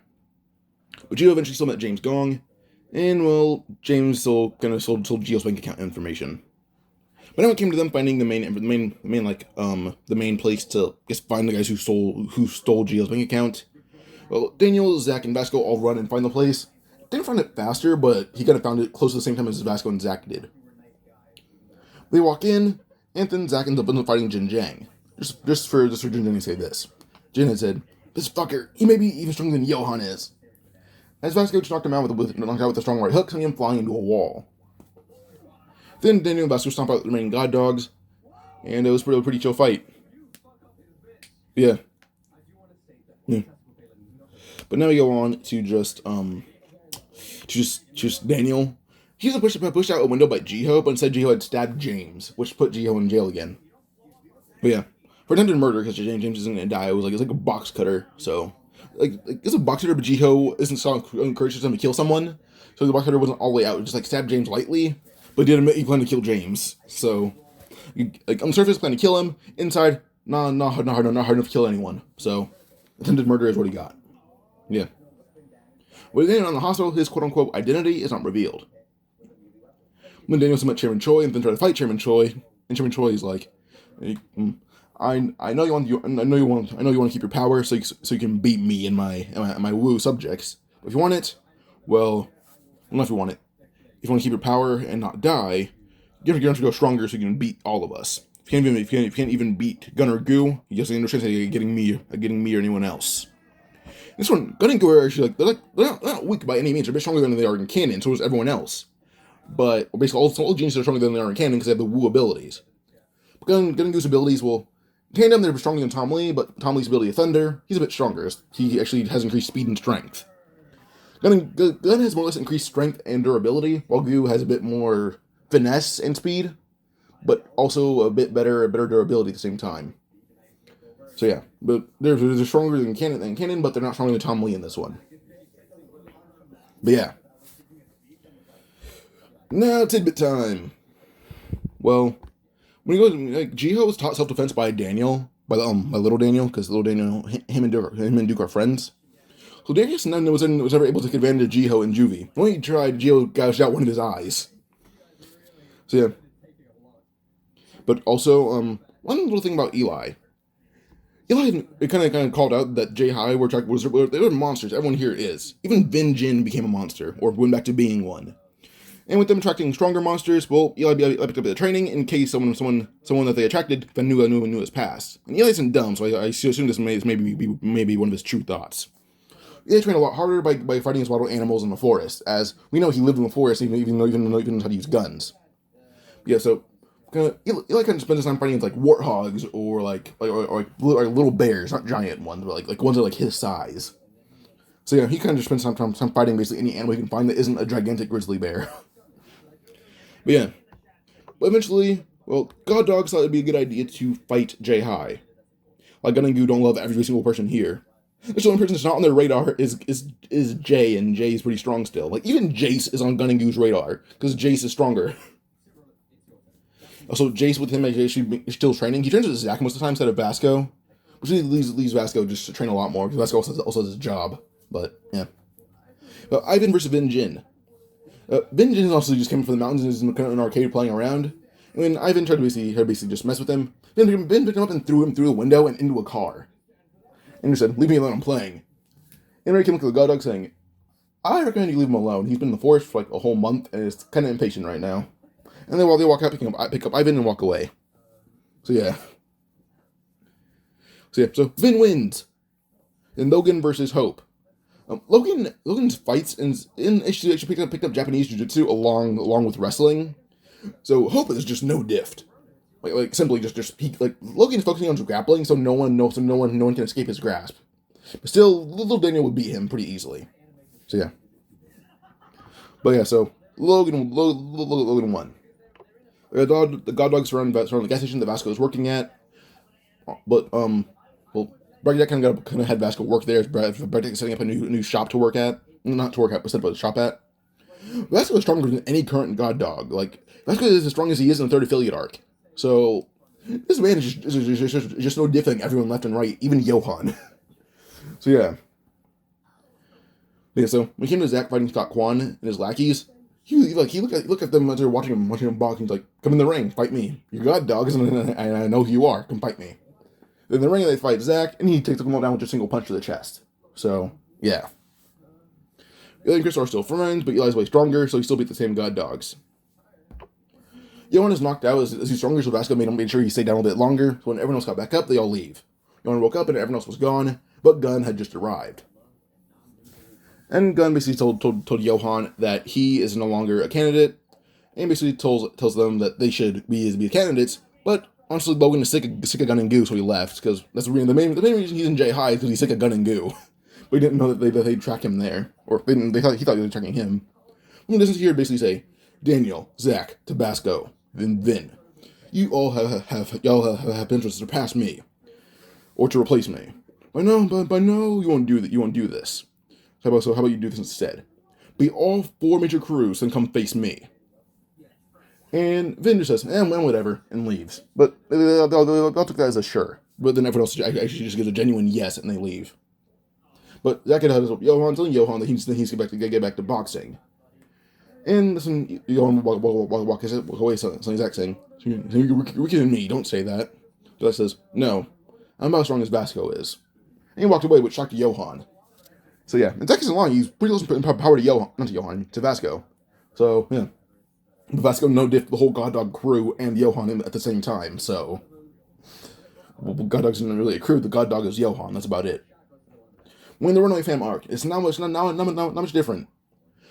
But Jiho eventually still met James Gong, and well, James still kind of sold Jiho's bank account information. But now it came to them finding the main place to find the guys who stole Jiho's bank account. Well, Daniel, Zach, and Vasco all run and find the place. Didn't find it faster, but he kind of found it close to the same time as Vasco and Zach did. They walk in, and then Zach ends up fighting Jin Jang. Just for Jin Jang to say this. Jin had said, "This fucker, he may be even stronger than Johan is." As Vasco just knocked him out with a strong right hook, sending him flying into a wall. Then Daniel and Vasco stomp out the remaining god dogs, and it was a pretty chill fight. Yeah. But now we go on to just Daniel. He was pushed out a window by Jiho, but instead Jiho had stabbed James, which put Jiho in jail again. But yeah, for attempted murder, because James isn't gonna die. It was like a box cutter. So it's a box cutter, but Jiho isn't so encouraged him to kill someone. So the box cutter wasn't all the way out. It just stabbed James lightly, but did admit he planned to kill James. So on the surface, planned to kill him. Inside, not hard enough to kill anyone. So attempted murder is what he got. Yeah. When Daniel on the hostel, his quote-unquote identity is not revealed. When Daniel met Chairman Choi and then tried to fight Chairman Choi, and Chairman Choi is like, I know you want to keep your power so you can beat me and my Wu subjects. But if you want it, well, not if you want it. If you want to keep your power and not die, you're going to go stronger so you can beat all of us. If you can't even beat Gunner Gu, you just ain't no chance of getting me or anyone else. This one, Gun and Gu are actually they're not weak by any means. They're a bit stronger than they are in canon. So is everyone else. But basically, all geniuses are stronger than they are in canon because they have the Wu abilities. But Gun and Gu's abilities will tandem. They're stronger than Tom Lee, but Tom Lee's ability of Thunder, he's a bit stronger. He actually has increased speed and strength. Gun has more or less increased strength and durability, while Gu has a bit more finesse and speed, but also a bit better durability at the same time. So yeah, but they're stronger than canon, but they're not stronger than Tom Lee in this one. But yeah. Now tidbit time. Well, when he goes, like, Jiho was taught self-defense by Daniel, by little Daniel, because little Daniel, him and Duke are friends. So Darius none was ever able to take advantage of Jiho and Juvie. When he tried, Jiho gouged out one of his eyes. So yeah. But also, one little thing about Eli. Eli, it kind of called out that J-High they were monsters. Everyone here is. Even Vin Jin became a monster, or went back to being one. And with them attracting stronger monsters, well, Eli picked up the training in case someone that they attracted knew his past. And Eli isn't dumb, so I assume this may be one of his true thoughts. Eli trained a lot harder by fighting his wild animals in the forest, as we know he lived in the forest even though he knows how to use guns. Yeah, so Eli kind of spends his time fighting like warthogs or little bears, not giant ones, but like ones that are like his size. So yeah, he kind of just spends some fighting basically any animal he can find that isn't a gigantic grizzly bear. But yeah. But eventually, well, God Dogs thought it'd be a good idea to fight J-High. Like Gun and Goo don't love every single person here. The only person that's not on their radar is Jay, and Jay's pretty strong still. Like, even Jace is on Gun and Goo's radar, because Jace is stronger. Also, Jace with him is still training. He trains with Zack most of the time instead of Vasco. Which leaves Vasco just to train a lot more, because Vasco also has his job. But, yeah. Ivan versus Vin Jin. Vin Jin also just came from the mountains and is in an arcade playing around. And when Ivan tried to basically just mess with him, Vin picked him up and threw him through the window and into a car. And he said, "Leave me alone, I'm playing." And Ray came to the God Dog saying, "I recommend you leave him alone. He's been in the forest for like a whole month and is kind of impatient right now." And then while they walk out, pick up Ivan and walk away. So yeah. So Vin wins. And Logan versus Hope. Logan's fights actually picked up Japanese jiu-jitsu along with wrestling. So Hope is just no diff. Like simply just peak. Like Logan's focusing on grappling, so no one can escape his grasp. But still, little Daniel would beat him pretty easily. So yeah. But yeah, so Logan won. The God Dogs surround the gas station that Vasco is working at. But Bragdad kind of had Vasco work there. Bragdad setting up a new shop to work at, not to work at, but set up a shop at. Vasco is stronger than any current God Dog. Like Vasco is as strong as he is in the third affiliate arc. So this man is just no different than everyone left and right, even Johan. So yeah. Yeah, so when he came to Zack fighting Scott Quan and his lackeys, he looked at them as they're watching him box, and he's like, "Come in the ring, fight me. You're God Dogs, and I know who you are. Come fight me." Then in the ring they fight Zack, and he takes them all down with just a single punch to the chest. So yeah. Eli and Chris are still friends, but Eli's way stronger, so he still beat the same God Dogs. Johan is knocked out as he's stronger, so Vasco made sure he stayed down a little bit longer. So when everyone else got back up, they all leave. Johan woke up and everyone else was gone, but Gunn had just arrived. And Gunn basically told Johan that he is no longer a candidate, and basically tells them that they should be candidates. But honestly, Logan is sick of Gun and Goo, so he left, because that's the main reason he's in J-High is because he's sick of Gun and Goo. But he didn't know that they'd track him there, or he thought they were tracking him. When he listens here, basically say, "Daniel, Zack, Tabasco, Vin, you all have potential to surpass me, or to replace me. But no, you won't do that. You won't do this. How about you do this instead? Be all 4 major crews, then come face me." And Vin just says, well, whatever, and leaves. But they'll take that as a sure. But then everyone else actually just gives a genuine yes, and they leave. But Zack has Johan telling Johan that he needs to get back to boxing. And listen, Johan walk away, something Zack saying, "You're kidding me, don't say that." So Zack says, "No, I'm about as strong as Vasco is." And he walked away, which shocked Johan. So yeah, and Zack isn't lying, he's pretty close in power to Vasco. So, yeah. But Vasco no diff the whole God Dog crew and Johan at the same time, so... Well, God Dog's not really a crew, the God Dog is Johan, that's about it. When the Runaway Fam arc, it's not much different.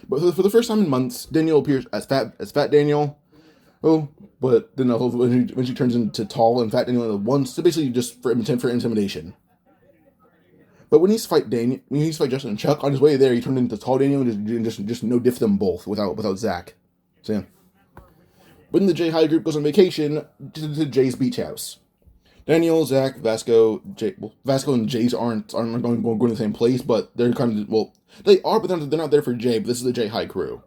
But for the first time in months, Daniel appears as Fat Daniel. Oh, but then when she turns into Tall and Fat Daniel at once, so basically just for intimidation. But when he's fight Justin and Chuck, on his way there, he turned into Tall Daniel and just no diff them both without Zack. So yeah. When the J-High group goes on vacation to Jay's beach house, Daniel, Zack, Vasco, Vasco and Jay's aren't going to the same place, but they're kind of, they are, but they're not there for Jay, but this is the J-High crew.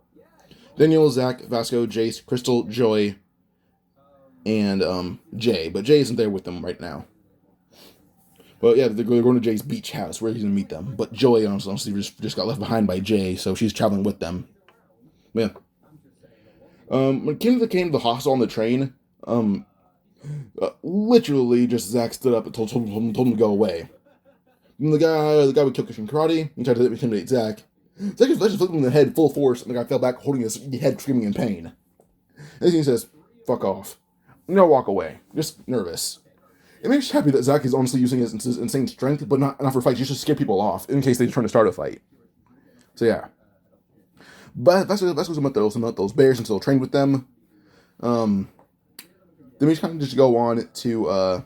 Daniel, Zach, Vasco, Jace, Crystal, Joy, and Jay. But Jay isn't there with them right now. But yeah, they're going to Jay's beach house where he's going to meet them. But Joy honestly just got left behind by Jay, so she's traveling with them. Yeah. When it came to the hostel on the train, literally just Zach stood up and told him to go away. And the guy with Kyokushin karate, he tried to intimidate Zach. Zach just flipped him in the head full force, and the guy fell back holding his head, screaming in pain. And he says, "Fuck off." No, walk away. Just nervous. It makes me happy that Zach is honestly using his insane strength, but not for fights, just to scare people off in case they're trying to start a fight. So yeah. But that's about those bears until trained with them. Then we just kind of just go on to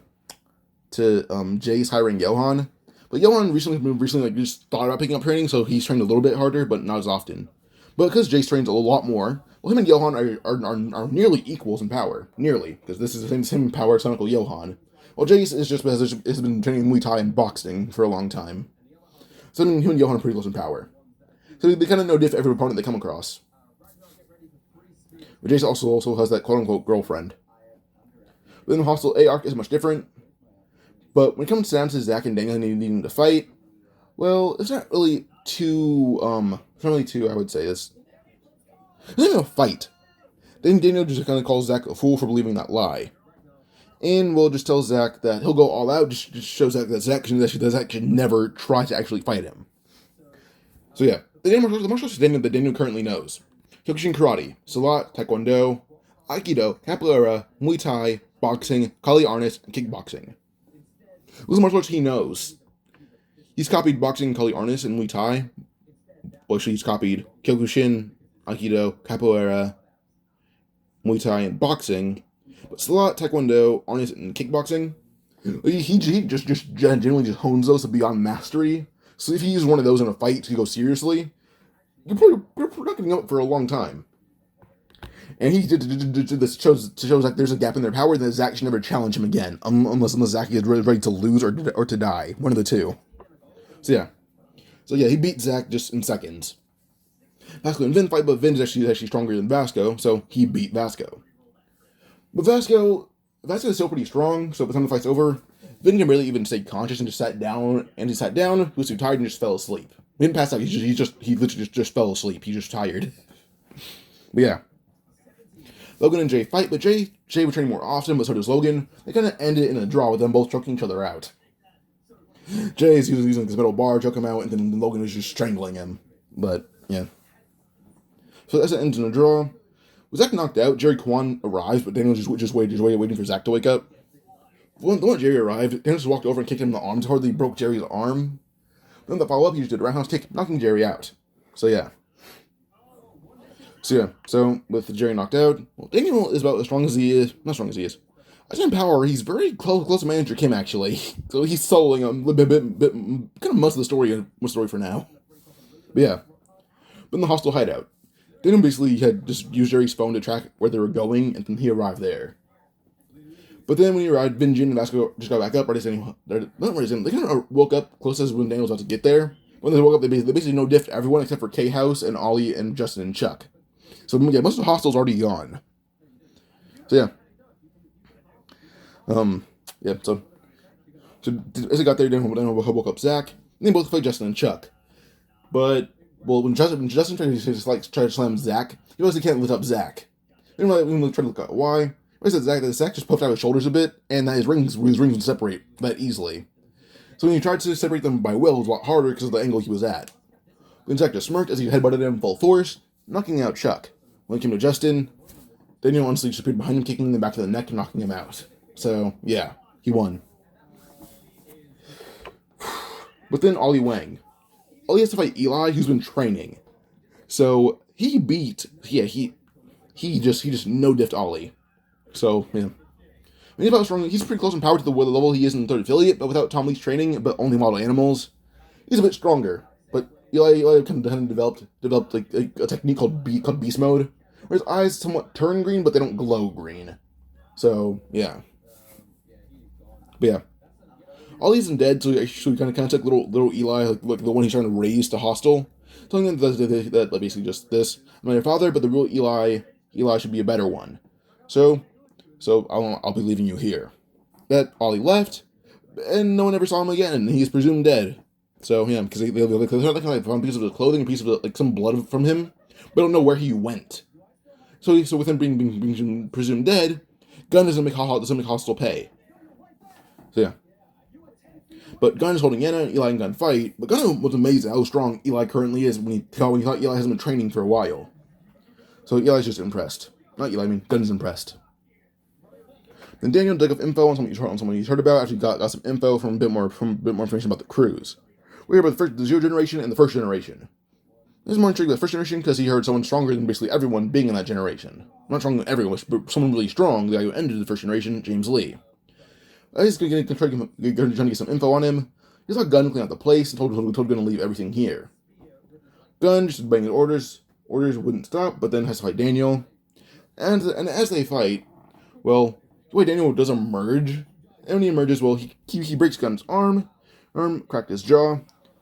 Jay's hiring Johan. But Johan recently just thought about picking up training, so he's trained a little bit harder, but not as often. But because Jay's trains a lot more, well, him and Johan are nearly equals in power. Nearly, because this is the same power as Uncle Johan. Well, Jace has been training Muay Thai and boxing for a long time. So him and Johan are pretty close in power. So they kind of know diff every opponent they come across. But Jace also has that quote-unquote girlfriend. But then the Hostel A arc is much different. But when it comes down to Zach and Daniel needing to fight, well, it's not really too, I would say. It's not even a fight. Then Daniel just kind of calls Zach a fool for believing that lie. And will just tell Zach that he'll go all out, just shows Zach that Zach should never try to actually fight him. So yeah, the martial arts that Daniel currently knows: Kyokushin karate, Salat, Taekwondo, Aikido, Capoeira, Muay Thai, boxing, Kali Arnis, and kickboxing. Those are martial arts he knows. He's copied boxing, Kali Arnis, and Muay Thai. Well, actually, he's copied Kyokushin, Aikido, Capoeira, Muay Thai, and boxing. But Salat, Taekwondo, Arnis, and kickboxing, he just generally just hones those to beyond mastery. So if he uses one of those in a fight to go seriously, you're not getting up for a long time. And he did this shows like there's a gap in their power, then Zach should never challenge him again, unless Zach is ready to lose or to die, one of the two. So yeah, he beat Zach just in seconds. Vasco and Vin fight, but Vin is actually stronger than Vasco, so he beat Vasco. But Vasco is still pretty strong, so by the time the fight's over, Vin can barely even stay conscious and just sat down. And he sat down, he was too tired, and just fell asleep. He didn't pass out, he literally just fell asleep. He's just tired. But yeah. Logan and Jay fight, but Jay would train more often, but so does Logan. They kind of ended in a draw with them both choking each other out. Jay is using this metal bar, choke him out, and then Logan is just strangling him. But, yeah. So as it ends in a draw. With Zach knocked out, Jerry Kwan arrives, but Daniel just waiting for Zach to wake up. When Jerry arrived, Daniel just walked over and kicked him in the arms, hardly broke Jerry's arm. Then the follow-up, he just did a roundhouse kick, knocking Jerry out. So yeah. So with Jerry knocked out, well, Daniel is about as strong as he is. Not strong as he is. As in power, he's very close to Manager Kim, actually. So he's soloing him a bit, kind of most of the story for now. But yeah. But in the Hostel hideout, Daniel basically had just used Jerry's phone to track where they were going, and then he arrived there. But then when he arrived, Vinjin and Vasco just got back up, they kind of woke up close as when Daniel was about to get there. When they woke up, they basically no diff to everyone except for K-House and Ollie and Justin and Chuck. So yeah, most of the Hostel's already gone. So yeah. So as he got there, Daniel woke up Zach, and they both played Justin and Chuck. But well, when Justin tried to slam Zach, he obviously can't lift up Zach. We didn't try to look at why. I said Zach just puffed out his shoulders a bit, and that his rings would separate that easily. So when he tried to separate them by will, it was a lot harder because of the angle he was at. Then Zach just smirked as he headbutted him full force, knocking out Chuck. When it came to Justin, Daniel honestly just appeared behind him, kicking him in the back of the neck and knocking him out. So yeah, he won. But then Ollie Wang. Ollie has to fight Eli, who's been training. So he just no-diffed Ollie. So, yeah. He's about strong. He's pretty close in power to the level he is in the third affiliate, but without Tom Lee's training, but only model animals. He's a bit stronger. But Eli kind of developed like a technique called Beast Mode, where his eyes somewhat turn green, but they don't glow green. So, yeah. But yeah. Ollie's isn't dead, so he kind of took little Eli, like the one he's trying to raise to Hostel. telling them that basically just this. I'm not your father, but the real Eli should be a better one. So, I'll be leaving you here. That Ollie left, and no one ever saw him again, and he's presumed dead. So, yeah, because they found a piece of the clothing, a piece of like some blood from him, but don't know where he went. So with him being presumed dead, Gunn doesn't make Hostel pay. So yeah. But Gunn is holding Yana, Eli and Gunn fight, but Gunn was amazed at how strong Eli currently is when he thought Eli hasn't been training for a while. So Eli's just impressed. Not Eli, I mean Gunn's impressed. Then Daniel dug up info on someone he's heard about. Actually got some info from a bit more information about the crews. We hear about the Zero Generation and the First Generation. This is more intriguing with the First Generation because he heard someone stronger than basically everyone being in that generation. Not stronger than everyone, but someone really strong, the guy who ended the First Generation, James Lee. He's going to try to get some info on him. He saw Gunn clean out the place and told Gunn to leave everything here. Gunn just obeying the orders. Orders wouldn't stop, but then has to fight Daniel. And as they fight, well, the way Daniel does emerge, and when he emerges, well, he breaks Gunn's arm, cracked his jaw,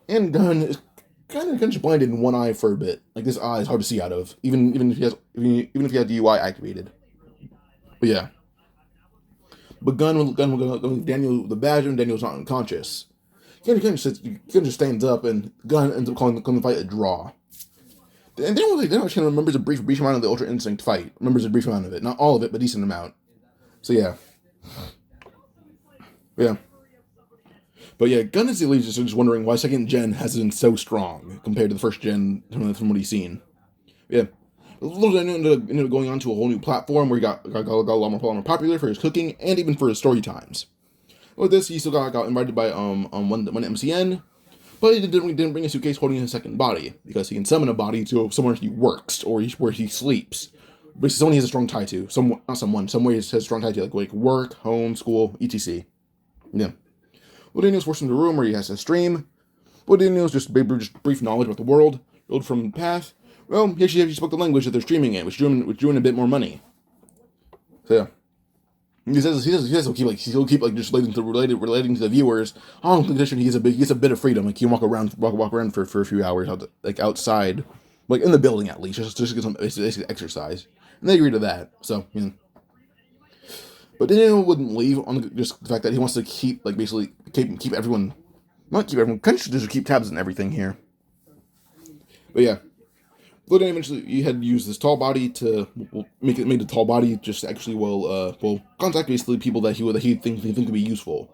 and Gunn is kind of blinded in one eye for a bit. Like this eye is hard to see out of, even if he has the UI activated. But yeah. But Gunn will Daniel the badge, and Daniel's not unconscious. Gunn just stands up, and Gunn ends up calling the fight a draw. And Daniel actually remembers a brief amount of the Ultra Instinct fight. Remembers a brief amount of it, not all of it, but a decent amount. So yeah. But yeah, Gunn is just wondering why second gen has been so strong compared to the first gen from what he's seen. Yeah. Little Daniel ended up going on to a whole new platform where he got a lot more popular for his cooking and even for his story times. With this, he still got invited by one MCN, but he didn't bring a suitcase holding his second body because he can summon a body to somewhere he works or where he sleeps. Basically, someone he has a strong tie to. Somewhere he has a strong tie to, like work, home, school, etc. Yeah. Well, Daniel's forced into a room where he has to stream. Well, Daniel's just brief knowledge about the world, build from path. Well, he actually spoke the language that they're streaming in, which drew in a bit more money. So yeah. He says he'll keep just relating to the viewers. On condition he gets a bit of freedom. Like he can walk around for a few hours outside, like in the building at least, just to get some basic exercise. And they agree to that. So but Daniel wouldn't leave on just the fact that he wants to keep keep everyone, kind of just keep tabs on everything here. But yeah. But then eventually he had to use this tall body to make the tall body just actually contact basically people that he think could be useful.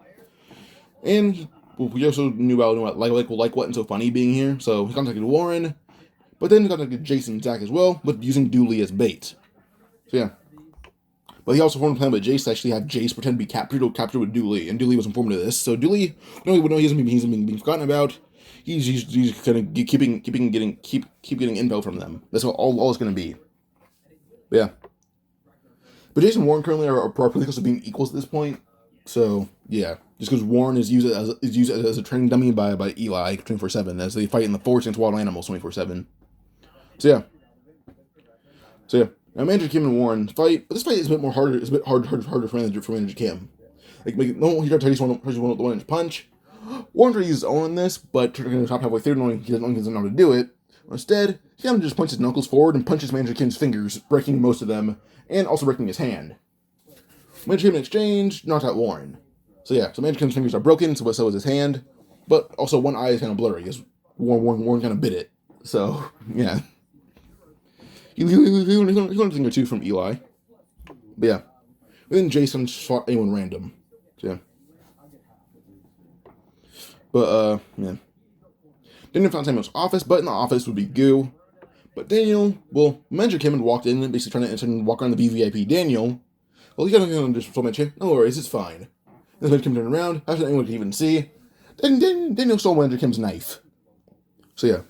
And we also knew about like what and so funny being here, so he contacted Warren, but then he contacted Jason and Zach as well, but using Dooley as bait. So yeah. But he also formed a plan with Jace to actually have Jace pretend to be captured with Dooley, and Dooley was informed of this. So Dooley, no, he hasn't been forgotten about. He's kind of getting intel from them. That's all it's going to be. But yeah. But Jason and Warren currently are pretty close to being equals at this point. So yeah, just because Warren is used as a training dummy by Eli 24/7 as they fight in the forest against wild animals 24/7. So yeah. Now Manager Kim and Warren fight, but this fight is a bit harder. It's a bit harder for Manager Kim. He tried to use the 1-inch punch. Warren tried to use his own on this, but turned to stop halfway through, knowing he doesn't know how to do it. Instead, Kim just points his knuckles forward and punches Manager Kim's fingers, breaking most of them, and also breaking his hand. Manager Kim in exchange knocked out Warren. So Manager Kim's fingers are broken, so is his hand, but also one eye is kind of blurry, as Warren kind of bit it. So, yeah. He learned a thing or two from Eli. But yeah. And then Jason fought anyone random. So yeah. But, yeah. Daniel found Samuel's office, but in the office would be Goo. But Daniel, Manager Kim had walked in and basically trying to walk around the BVIP Daniel. Well, he got on just told Manager, no worries, it's fine. Then Manager Kim turned around, after anyone could even see. Then Daniel stole Manager Kim's knife. So yeah.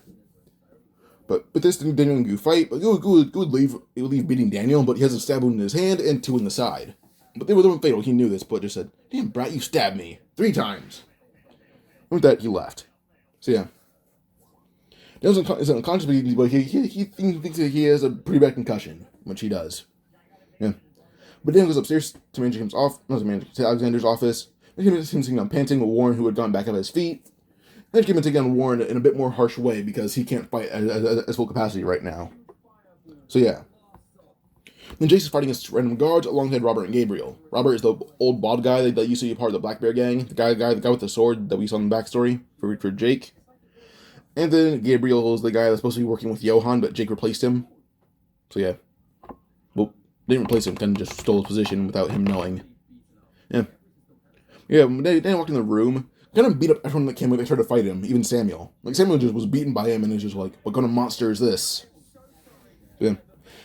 But this Daniel and Goo fight, but Goo would leave beating Daniel, but he has a stab wound in his hand and 2 in the side. But they weren't fatal, he knew this, but just said, damn brat, you stabbed me 3 times. And with that, he left. So yeah. Daniel's is unconscious, but he thinks that he has a pretty bad concussion, which he does. Yeah. But Daniel goes upstairs to Alexander's office. Him sitting down panting with Warren, who had gone back up his feet. And came and taken Warren in a bit more harsh way because he can't fight at full capacity right now. So yeah. Then Jace is fighting his random guards alongside Robert and Gabriel. Robert is the old bald guy that used to be part of the Black Bear gang, the guy with the sword that we saw in the backstory for Jake. And then Gabriel is the guy that's supposed to be working with Johan, but Jake replaced him. So yeah. Well, didn't replace him, kind of just stole his position without him knowing. Yeah. Yeah, when they walked in the room, kind of beat up everyone that came when they tried to fight him, even Samuel. Like, Samuel just was beaten by him and was just like, what kind of monster is this? So, yeah.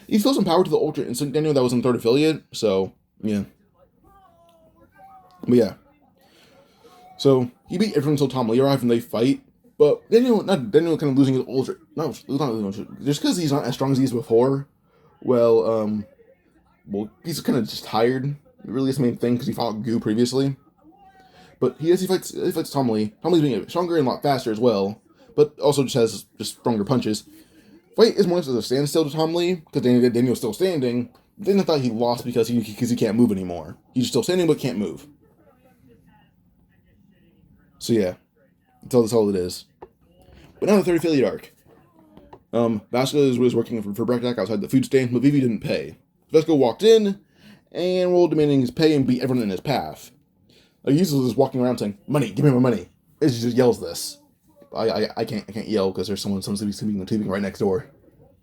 He feels some power to the Ultra Instinct Daniel that was in third affiliate, so, yeah. But yeah. So, he beat everyone until Tom Lee arrived and they fight. But Daniel kind of losing his Ultra. No, not losing Ultra. Just because he's not as strong as he is before. Well, he's kind of just tired. Really, is the main thing because he fought Goo previously. But he fights Tom Lee. Tom Lee's being stronger and a lot faster as well. But also just has stronger punches. Fight is more or less a standstill to Tom Lee, because Daniel's still standing. Then I thought he lost because he can't move anymore. He's still standing but can't move. So yeah, that's all it is. But now the third affiliate arc. Vasco was working for Breckdack outside the food stand, but Vivi didn't pay. Vasco walked in and rolled demanding his pay and beat everyone in his path. He's just walking around saying, "Money, give me my money." He just yells this. I can't yell because there's someone sleeping right next door.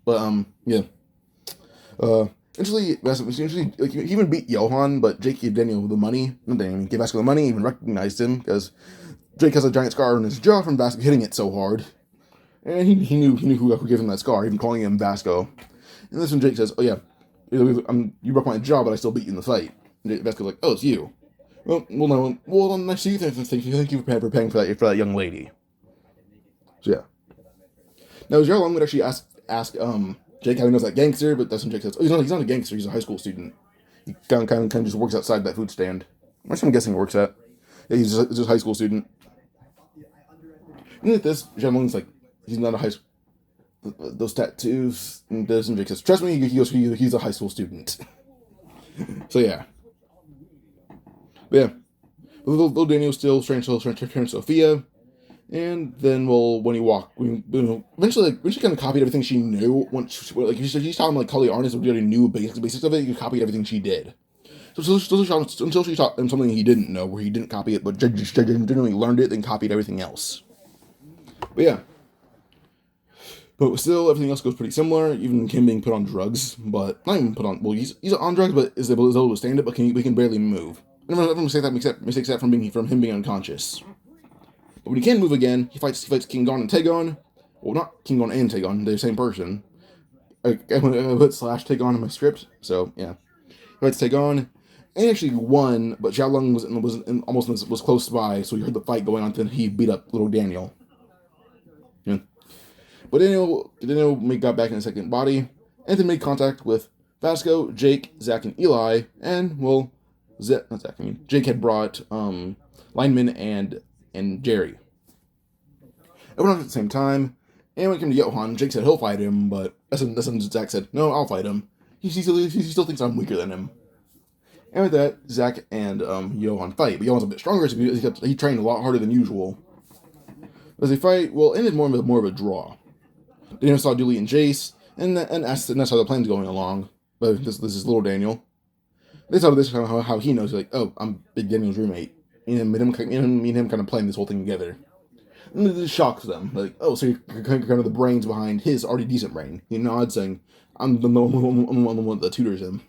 But yeah. Eventually, like, he even beat Johan, but Jake gave Daniel the money. Not Daniel, gave Vasco the money, even recognized him because Jake has a giant scar on his jaw from Vasco hitting it so hard, and he knew who gave him that scar, even calling him Vasco. And this when Jake says, "Oh yeah, you broke my jaw, but I still beat you in the fight." And Vasco's like, "Oh, it's you." Well, nice to see you. Thank you for paying for that young lady. So yeah. Now Zhao would actually ask Jake how he knows that gangster, but that's when Jake says, "Oh, he's not a gangster. He's a high school student. He kind of just works outside that food stand. That's what I'm guessing he works at. Yeah, he's just a high school student." And at this, Zhao like, he's not a high school. Those tattoos and this, and Jake says, "Trust me, he's a high school student." So yeah. But yeah. Little Daniel's still trying to Sophia. And then, when eventually she kind of copied everything she knew. She's taught him, like, Kali Arnis, but already knew basics of it. You copied everything she did. So until she taught him something he didn't know, where he didn't copy it, but genuinely learned it, then copied everything else. But yeah. But still, everything else goes pretty similar, even him being put on drugs, but not even put on, he's on drugs, but is able to stand it, but he can barely move. Everyone mistake that from him being unconscious. But when he can move again, he fights King Gon and Taegon. Well, not King Gon and Taegon, they're the same person. I put /Taegon in my script, so yeah. He fights Taegon, and actually won, but Xiao Lung was close by, so he heard the fight going on, then he beat up little Daniel. Yeah. But Daniel got back in his second body, and then made contact with Vasco, Jake, Zach, and Eli, and, Jake had brought, Lineman and Jerry. Everyone at the same time, and when it came to Johan, Jake said he'll fight him, but that's when Zach said, "No, I'll fight him." He still thinks I'm weaker than him. And with that, Zach and Johan fight, but Johan's a bit stronger, so he trained a lot harder than usual. As they fight, ended more of a draw. Daniel saw Dooley and Jace, and that's how the plan's going along. But this is little Daniel. This is how he knows, like, "Oh, I'm Big Daniel's roommate." And me and him kind of playing this whole thing together. And it shocks them. Like, "Oh, so you're kind of the brains behind his already decent brain." He nods, saying, I'm the one that tutors him.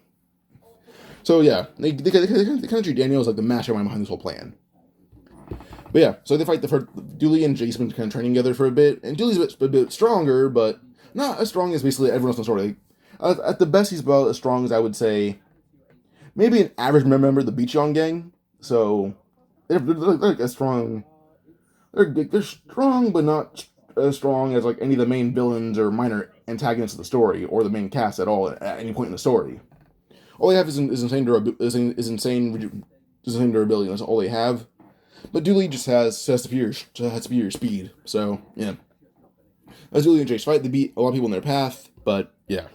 So yeah, they kind of treat Daniel as like the mastermind behind this whole plan. But yeah, so they fight Dooley and Jason kind of training together for a bit, and Dooley's a bit stronger, but not as strong as basically everyone else in the story. At the best, he's about as strong as I would say, maybe an average member of the Beachon gang. So they're like as strong. They're strong, but not as strong as like any of the main villains or minor antagonists of the story, or the main cast at all at any point in the story. All they have is insane durability. That's all they have. But Dooley just has superior speed. So yeah, as Dooley and Jace fight, they beat a lot of people in their path. But yeah.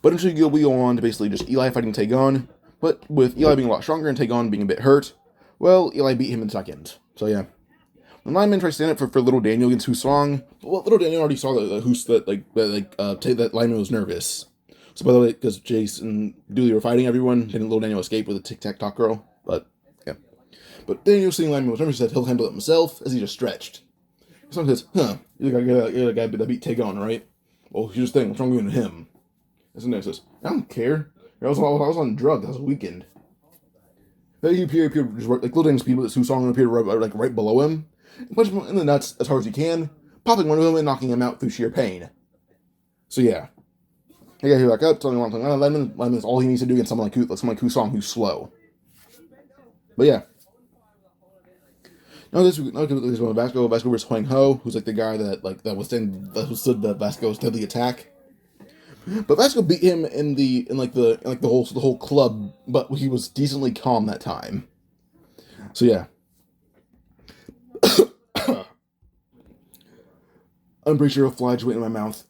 But eventually we go on to basically just Eli fighting Taegon. But with Eli being a lot stronger and Taegon being a bit hurt, well, Eli beat him in second. So yeah. The lineman tries to stand up for little Daniel against Husong, but little Daniel already saw that lineman was nervous. So by the way, because Jace and Dooley were fighting everyone, didn't little Daniel escape with a tic-tac-toe girl? But, yeah. But Daniel, seeing lineman was nervous, said he'll handle it himself, as he just stretched. Someone says, you're the guy that beat Taegon, right? Well, here's the thing, what's wrong with him? And the next says, I don't care. I was on drugs, I was weakened. Then he appeared just like little Daniel's people that Husong appeared right below him. Punch him in the nuts as hard as he can, popping one of them and knocking him out through sheer pain. So yeah. He got back up, telling him Lemon's all he needs to do against someone like Husong who's slow. But yeah. Now this one Vasco versus Huang Ho, who's like the guy that withstood Vasco's deadly attack. But Vasco beat him in the whole club, but he was decently calm that time. So yeah. I'm pretty sure a fly just went in my mouth.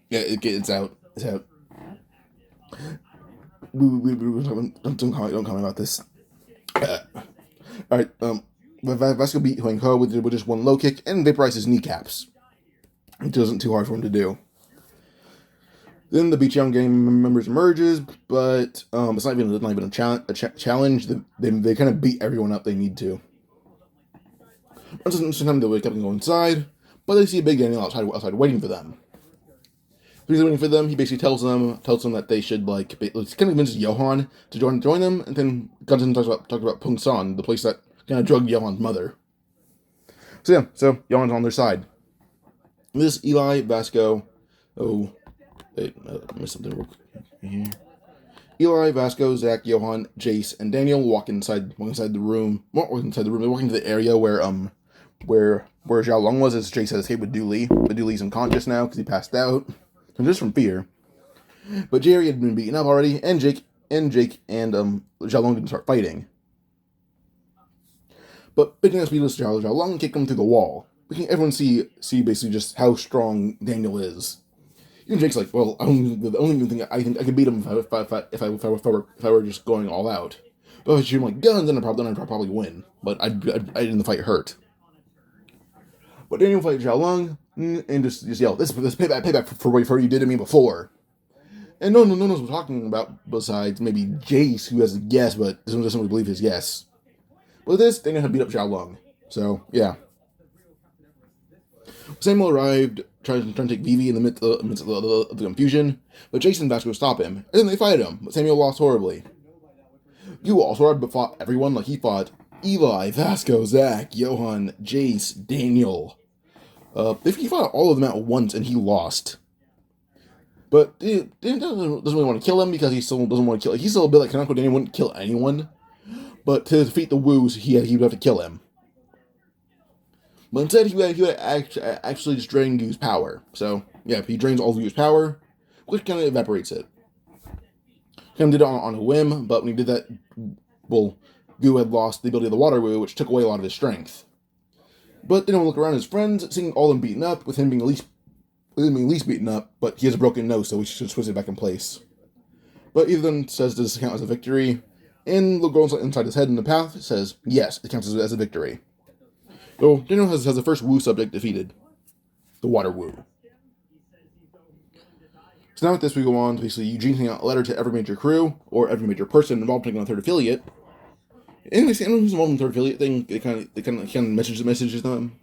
Yeah, it's out. It's out. Don't comment about this. Alright, Vasco beat Huang Ho with just one low kick and vaporized his kneecaps. It wasn't too hard for him to do. Then the Beach Young Gang members emerges, but it's not even a challenge. They kind of beat everyone up they need to. Sometimes they wake up and go inside, but they see a big Daniel outside waiting for them. He's waiting for them. He basically tells them that they should kind of convinces Johan to join them, and then comes in and talks about Pung San, the place that kind of drugged Johan's mother. So yeah, Johan's on their side. This Eli, Vasco, I missed something real quick here. Eli, Vasco, Zach, Johan, Jace, and Daniel walk inside the room. They walk into the area where Zhao Long was, as Jace had escaped with Dooley. But Dooley's unconscious now because he passed out. Just from fear. But Jerry had been beaten up already, and Jake and Zhao Long didn't start fighting. But picking up speedless Zhao Long kicked him through the wall, making everyone see basically just how strong Daniel is. Even Jake's like, well, the only thing I think I could beat him if I were just going all out. But if I shoot him like guns, then I'd probably win. But I didn't fight hurt. But Daniel fight Zhao Long and just yell, this payback for what you did to me before. And no one knows what we're talking about besides maybe Jace, who has a guess, but doesn't really believe his guess. But with this, Daniel had beat up Zhao Long. So, yeah. Samuel arrived, trying to take Vivi in the midst of the confusion, but Jason and Vasco stop him, and then they fight him, but Samuel lost horribly. You also had fought everyone like he fought Eli, Vasco, Zach, Johan, Jace, Daniel. He fought all of them at once, and he lost. But he doesn't really want to kill him because he still doesn't want to kill. He's still a bit like Kanako. Daniel wouldn't kill anyone, but to defeat the Woos, he would have to kill him. But instead, he would actually just drain Goo's power. So yeah, he drains all of Goo's power, which kind of evaporates it. Kind of did it on a whim, but when he did that, well, Goo had lost the ability of the Water Woo, which took away a lot of his strength. But didn't look around his friends, seeing all of them beaten up, with him being least beaten up, but he has a broken nose, so we should twist it back in place. But either then says, does this count as a victory? And the girl inside his head in the path says, yes, it counts as a victory. So Daniel has the first Woo subject defeated. The Water Woo. So now with this we go on to basically Eugene sending out a letter to every major crew, or every major person involved in taking on a third affiliate. And anyone who's involved in the third affiliate thing, they kind of messages them.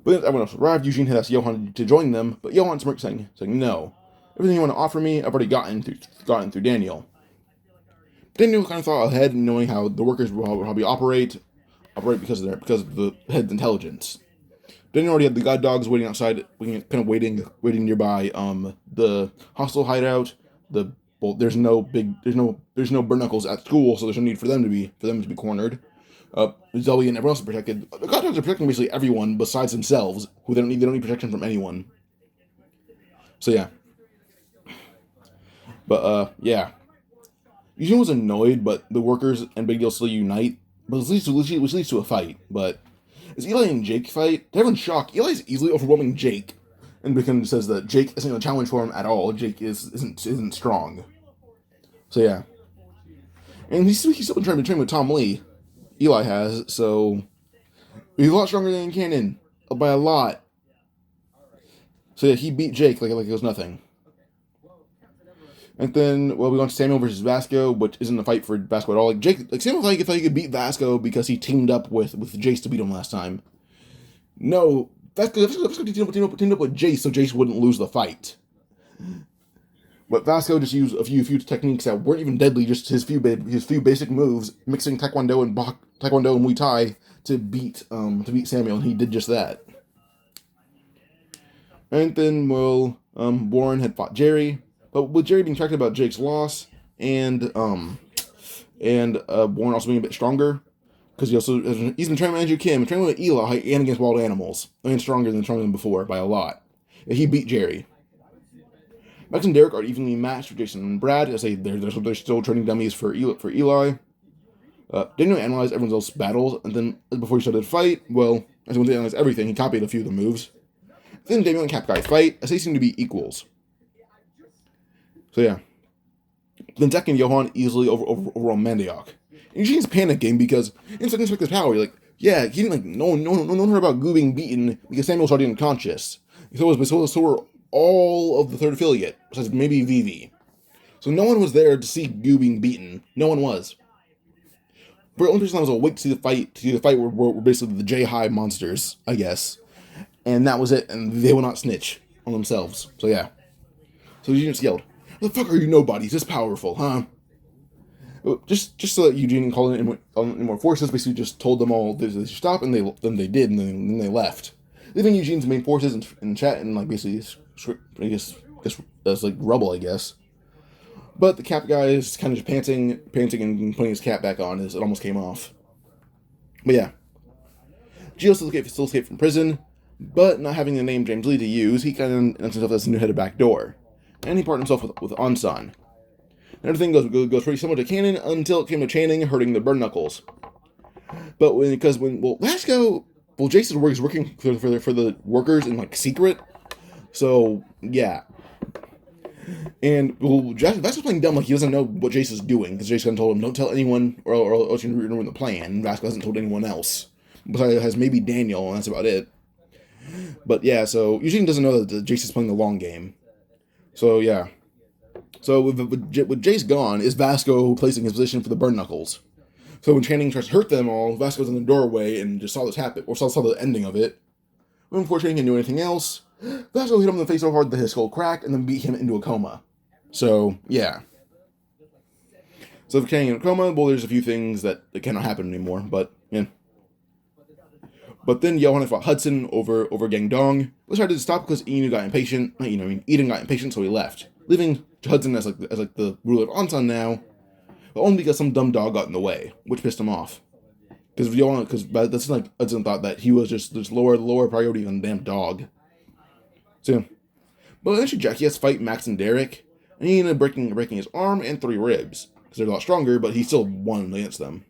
But then everyone else arrived. Eugene had asked Johan to join them, but Johan smirked, saying no. Everything you want to offer me, I've already gotten through Daniel. Daniel kind of thought ahead, knowing how the workers will probably operate because of the head's intelligence. Daniel already had the god dogs waiting outside, waiting nearby the hostel hideout. There's no burnt knuckles at school, so there's no need for them to be cornered. Zoe and everyone else are protected. The god dogs are protecting basically everyone besides themselves, who they don't need protection from anyone. So yeah. But yeah. Eugene was annoyed, but the workers and Big Deal still unite, which leads to a fight. But as Eli and Jake fight, to everyone's shock, Eli's easily overwhelming Jake, and Bacon says that Jake isn't a challenge for him at all. Jake isn't strong. So yeah, and he's still been trying with Tom Lee. Eli has, so he's a lot stronger than Cannon by a lot. So yeah, he beat Jake like it was nothing. And then, well, we went to Samuel versus Vasco, which isn't a fight for Vasco at all. Like Jake, like Samuel, like if he could beat Vasco because he teamed up with Jace to beat him last time. No, Vasco teamed up with Jace so Jace wouldn't lose the fight. But Vasco just used a few techniques that weren't even deadly, just his few basic moves, mixing Taekwondo and Muay Thai to beat Samuel, and he did just that. And then, well, Warren had fought Jerry, but with Jerry being tracked about Jake's loss, and Warren also being a bit stronger, because he's been training with Andrew Kim, training with Eli, and against wild animals, and stronger than before by a lot. And he beat Jerry. Max and Derek are evenly matched with Jason and Brad, as they're still training dummies for Eli. Daniel analyzed everyone else's battles, and then before he started the fight, well, as he analyzed everything, he copied a few of the moves. Then Daniel and Cap Guy fight, as they seem to be equals. So yeah. Then Zach and Johan easily overall Mandioc. And Eugene's panicking because inside his power, you're like, yeah, he didn't no one heard about Goo being beaten because Samuel's already unconscious. So were all of the third affiliate, besides maybe Vivi. So no one was there to see Goo being beaten. No one was. The only person that was awake to see the fight were basically the J-High monsters, I guess. And that was it, and they will not snitch on themselves. So yeah. So Eugene just yelled, "The fuck are you nobodies this powerful, huh?" Just so that Eugene called in more forces, basically just told them all they should stop, and they did, and then they left. Leaving Eugene's main forces in chat and like basically, I guess as like rubble, I guess. But the cap guy is kind of just panting and putting his cap back on as it almost came off. But yeah. Gio still escaped from prison, but not having the name James Lee to use, he kind of announced himself as the new head of Backdoor. And he partnered himself with Ansan. And everything goes pretty similar to Cannon until it came to Channing hurting the Burn Knuckles. But Jason is working for the workers in like secret. So yeah. And Vasco's playing dumb, like he doesn't know what Jace is doing, because Jason told him, don't tell anyone, or else you're going to ruin the plan. And Vasco hasn't told anyone else. Besides, it has maybe Daniel, and that's about it. But yeah, so Eugene doesn't know that Jace is playing the long game. So yeah. So with Jace gone, is Vasco placing his position for the Burn Knuckles. So when Channing tries to hurt them all, Vasco's in the doorway and just saw this happen, or saw the ending of it. But before Channing can do anything else, Vasco hit him in the face so hard that his skull cracked and then beat him into a coma. So, yeah. So if Channing in a coma, well, there's a few things that cannot happen anymore, but, yeah. But then Johan fought Hudson over Gangdong. We tried to stop because Eden got impatient, so he left, leaving Hudson as the ruler of Ansan now, but only because some dumb dog got in the way, which pissed him off. Because that's like Hudson thought that he was just lower priority than the damn dog. So, yeah. But eventually Jackie has to fight Max and Derek, and he ended up breaking his arm and 3 ribs, because they're a lot stronger, but he still won against them.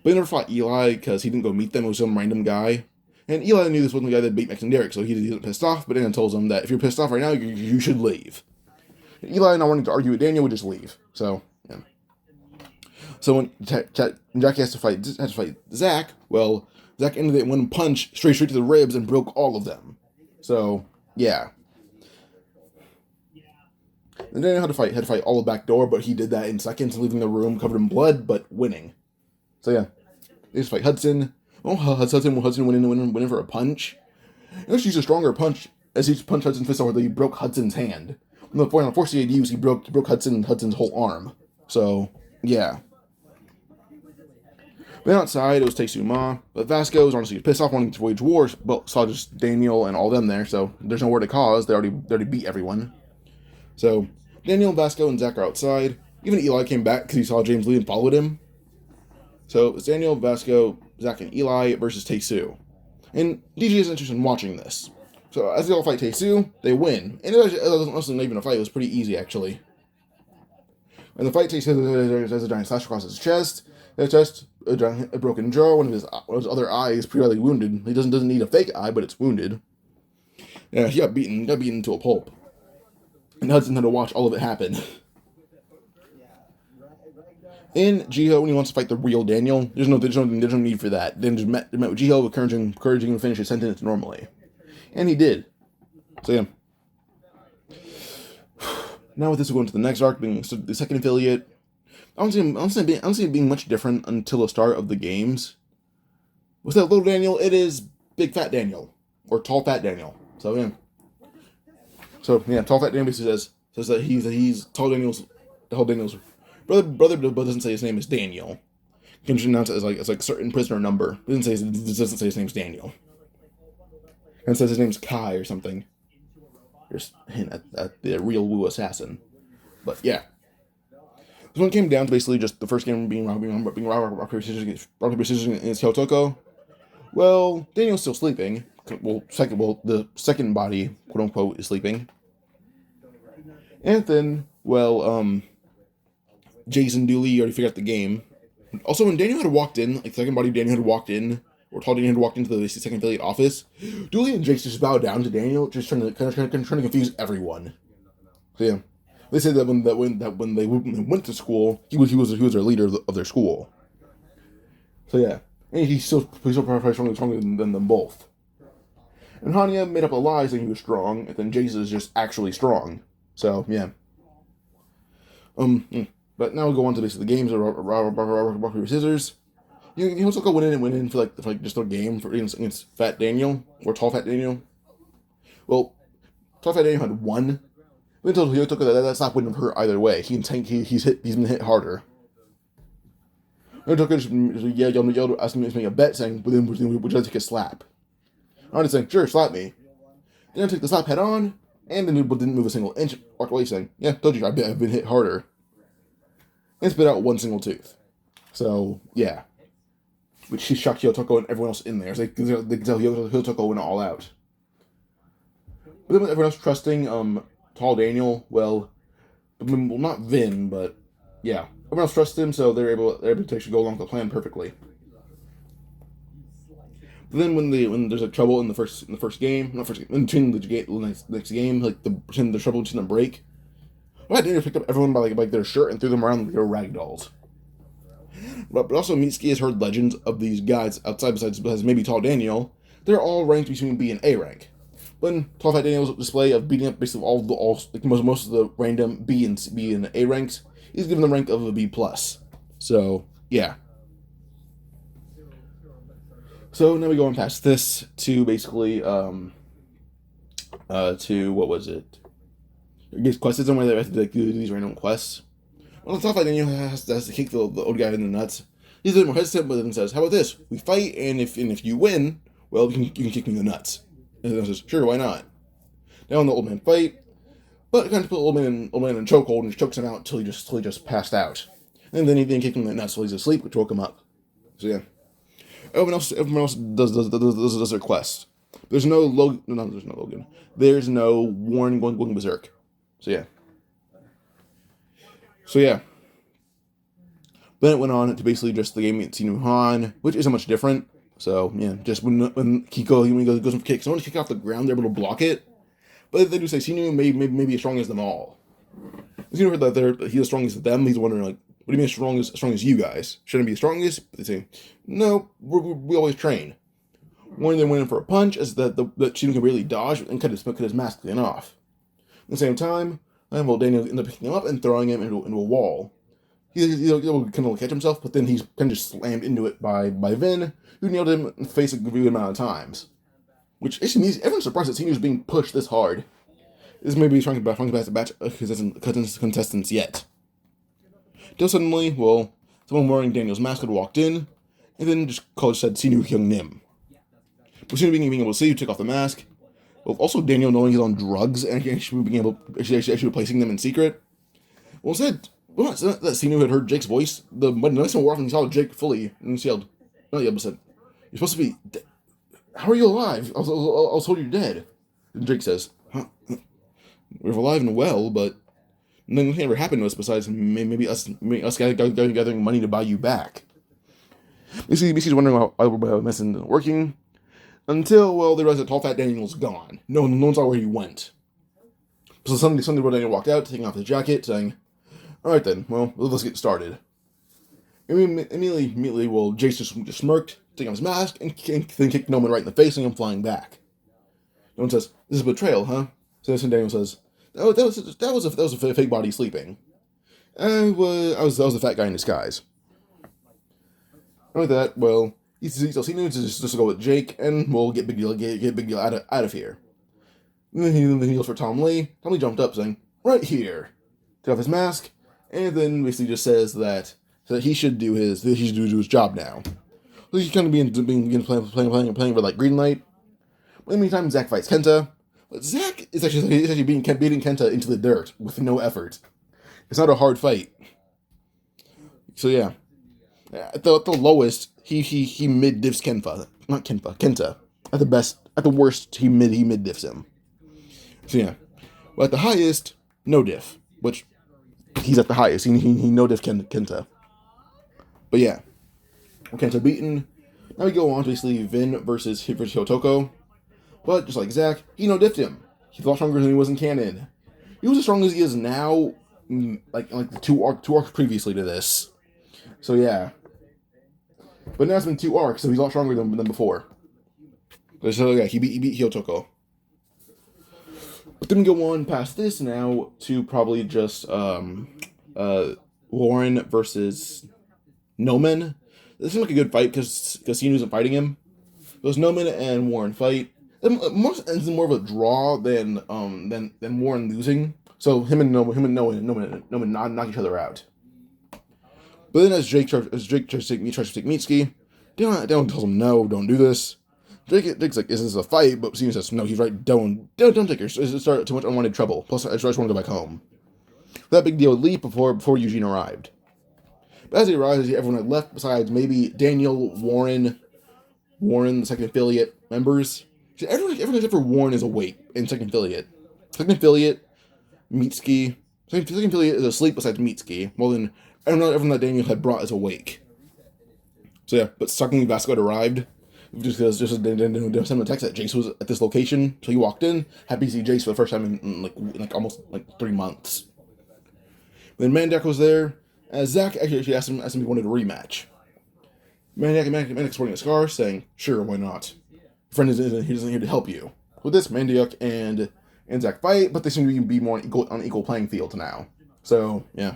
But he never fought Eli, because he didn't go meet them, it was some random guy. And Eli knew this wasn't the guy that beat Max and Derek, so he wasn't pissed off, but Daniel tells him that if you're pissed off right now, you should leave. And Eli, not wanting to argue with Daniel, would just leave. So, yeah. So when Jackie has to fight Zach, well, Zach ended it in one punch, straight to the ribs, and broke all of them. So, yeah. And Daniel had to fight all of Backdoor, but he did that in seconds, leaving the room covered in blood, but winning. So yeah, they just fight Hudson. Oh, Hudson went in for a punch. And he used a stronger punch as he punched Hudson's fist so hard that he broke Hudson's hand. On the force he had used, he broke Hudson's whole arm. So yeah. But outside, it was Taesu Ma. But Vasco was honestly pissed off wanting to wage war, but saw just Daniel and all them there, so there's nowhere to cause. They already beat everyone. So Daniel, Vasco, and Zach are outside. Even Eli came back because he saw James Lee and followed him. So it's Daniel, Vasco, Zach, and Eli versus Taesu. And DG is interested in watching this. So as they all fight Taesu, they win. And it was honestly not even a fight, it was pretty easy actually. And the fight, Taesu has a giant slash across his chest. A broken jaw, one of his other eyes pretty badly wounded. He doesn't need a fake eye, but it's wounded. Yeah, he got beaten to a pulp. And Hudson had to watch all of it happen. In Jiho, when he wants to fight the real Daniel, there's no need for that. Then just met with Jiho, encouraging him to finish his sentence normally, and he did. So yeah. Now with this, we're going to the next arc, being the second affiliate. I don't see it being much different until the start of the games. With that little Daniel, it is Big Fat Daniel, or Tall Fat Daniel. So yeah, Tall Fat Daniel basically says that he's Tall Daniel's brother, but doesn't say his name is Daniel. He can just announce it as like a certain prisoner number. It doesn't say his name's Daniel. And it says his name's Kai or something. Just hint at the real Wu assassin. But yeah. This one came down to basically just the first game being rock, paper, scissors against Hyotoko. Well, Daniel's still sleeping. The second body, quote unquote, is sleeping. And then, Jason Dooley already figured out the game. Also, when Daniel had walked in, like second body Daniel had walked in, or Tall Daniel had walked into the second affiliate office, Dooley and Jace just bowed down to Daniel, just trying to confuse everyone. So yeah. They said that when they went to school, he was their leader of their school. So yeah, and he's still probably stronger than them both. And Hanya made up a lie saying he was strong, and then Jace is just actually strong. So yeah. But now we'll go on to basically the games of rock paper scissors. You also go went in for just a game against Fat Daniel or Tall Fat Daniel. Well, Tall Fat Daniel had won. Until Hyotoko, that's not wouldn't have hurt either way. He's been hit harder. Hyotoko just yelled, asking me to make a bet, saying, would you like to take a slap? I'm just saying, sure, slap me. Then I took the slap head on, and the noodle didn't move a single inch, walked away saying, yeah, told you, I've been hit harder. And spit out one single tooth. So, yeah. Which she shocked Hyotoko and everyone else in there. So they can tell Hyotoko went all out. But then with everyone else trusting, Tall Daniel, not Vin, but yeah, everyone else trusts him, so they're able to actually go along with the plan perfectly. But then when there's like trouble in the first game, in between the next game, like the trouble between the break, Daniel picked up everyone by their shirt and threw them around like they were rag dolls. But also Mitsuki has heard legends of these guys outside besides maybe Tall Daniel. They're all ranked between B and A rank. When Tall Fat Daniel's display of beating up basically most of the random B and A ranks, he's given the rank of a B+. So yeah. So now we go on past this to basically to what was it? I guess quest system where they have to do these random quests. Well, Tall Fat Daniel has to kick the old guy in the nuts. He's a little more hesitant, but then says, "How about this? We fight, and if you win, well, you can kick me in the nuts." And then says, "Sure, why not?" Now in the old man fight, but kind of put the old man in a chokehold and just chokes him out until he just passed out. And then he kicked him in the nuts while he's asleep, which woke him up. So yeah, everyone else does their quest. There's no Logan. There's no Warren going berserk. So yeah. Then it went on to basically just the game against Sinu Han, which isn't much different. So yeah, just when Kiko goes for kick, someone kick off the ground, they're able to block it. But they do say Sinu may be as strong as them all. Sinu heard that he's as strong as them. He's wondering like, what do you mean as strong as you guys? Shouldn't be the strongest? But they say, no, we always train. One of them went in for a punch, as that Sinu can really dodge and cut his mask clean off. At the same time, Daniel ended up picking him up and throwing him into a wall. He's able to kind of catch himself, but then he's kind of just slammed into it by Vin, who nailed him in the face a good amount of times. Which actually means everyone's surprised that Senior's being pushed this hard. This may be trying to pass a batch of contestants yet. Till suddenly, someone wearing Daniel's mask had walked in, and then just said Senior Kyung Nim. With Senior being able to see, took off the mask. Also Daniel knowing he's on drugs and actually replacing them in secret. Not that Sinu had heard Jake's voice. The next time we walked, he saw Jake fully, and he yelled, said, "You're supposed to be. How are you alive? I was told you're dead." And Jake says, "Huh? We're alive and well, but nothing ever happened to us besides maybe us gathering money to buy you back." Basically, he's wondering why medicine isn't working, until they realize that Tall Fat Daniel's gone. No one saw where he went. So suddenly Daniel walked out, taking off his jacket, saying, "All right then, let's get started." Immediately, well, Jace just smirked, taking off his mask, and then kicked Noman right in the face, and him flying back. No one says, "This is betrayal, huh?" So Daniel says, "That was a fake body sleeping. I was the fat guy in disguise." Not like that, well, he needs to just go with Jake, and we'll get Big Deal out of here. And then he goes for Tom Lee. Tom Lee jumped up, saying, "Right here." Took off his mask, and then basically just says that he should do his job now. So he's kind of playing with like green light. But in the meantime, Zack fights Kenta. But Zack is actually beating Kenta into the dirt with no effort. It's not a hard fight. So yeah, at the lowest, he mid diffs Kenta. At the worst, he mid diffs him. So yeah, but at the highest, no diff, which he's at the highest. He no diff Kenta. But yeah, Kenta beaten. Now we go on to basically Vin versus Hyotoko. But just like Zack, he no diffed him. He's a lot stronger than he was in canon. He was as strong as he is now, like the two arcs previously to this. So yeah. But now it's been 2 arcs, so he's a lot stronger than before. So yeah, he beat Hyotoko. But then we go on past this now to probably just Warren versus Noman. This seems like a good fight because Cena isn't fighting him. It was Noman and Warren fight. It most ends in more of a draw than Warren losing. So him and Noman knock each other out. But then as Jake tries to take Mitsuki, Daehoon tells him no, don't do this. Jake's like, is this a fight? But Cena says, no, he's right, don't take her. It's start too much unwanted trouble. Plus, I just want to go back home. That big deal would leave before Eugene arrived. But as he arrives, everyone had left besides maybe Daniel, Warren, the second affiliate members. So everyone except for Warren is awake in second affiliate. Second affiliate, Mitsuki. Second affiliate is asleep besides Mitsuki. Well then, everyone that Daniel had brought is awake. So yeah, but suddenly Vasco had arrived. Just because sent him a text that Jace was at this location, so he walked in, happy to see Jace for the first time in almost 3 months. Then Mandak was there, as Zack actually asked him if he wanted a rematch. Mandak sporting a scar, saying, "Sure, why not? Your friend isn't here to help you." With this, Mandak and Zack fight, but they seem to be more on an equal playing field now. So yeah.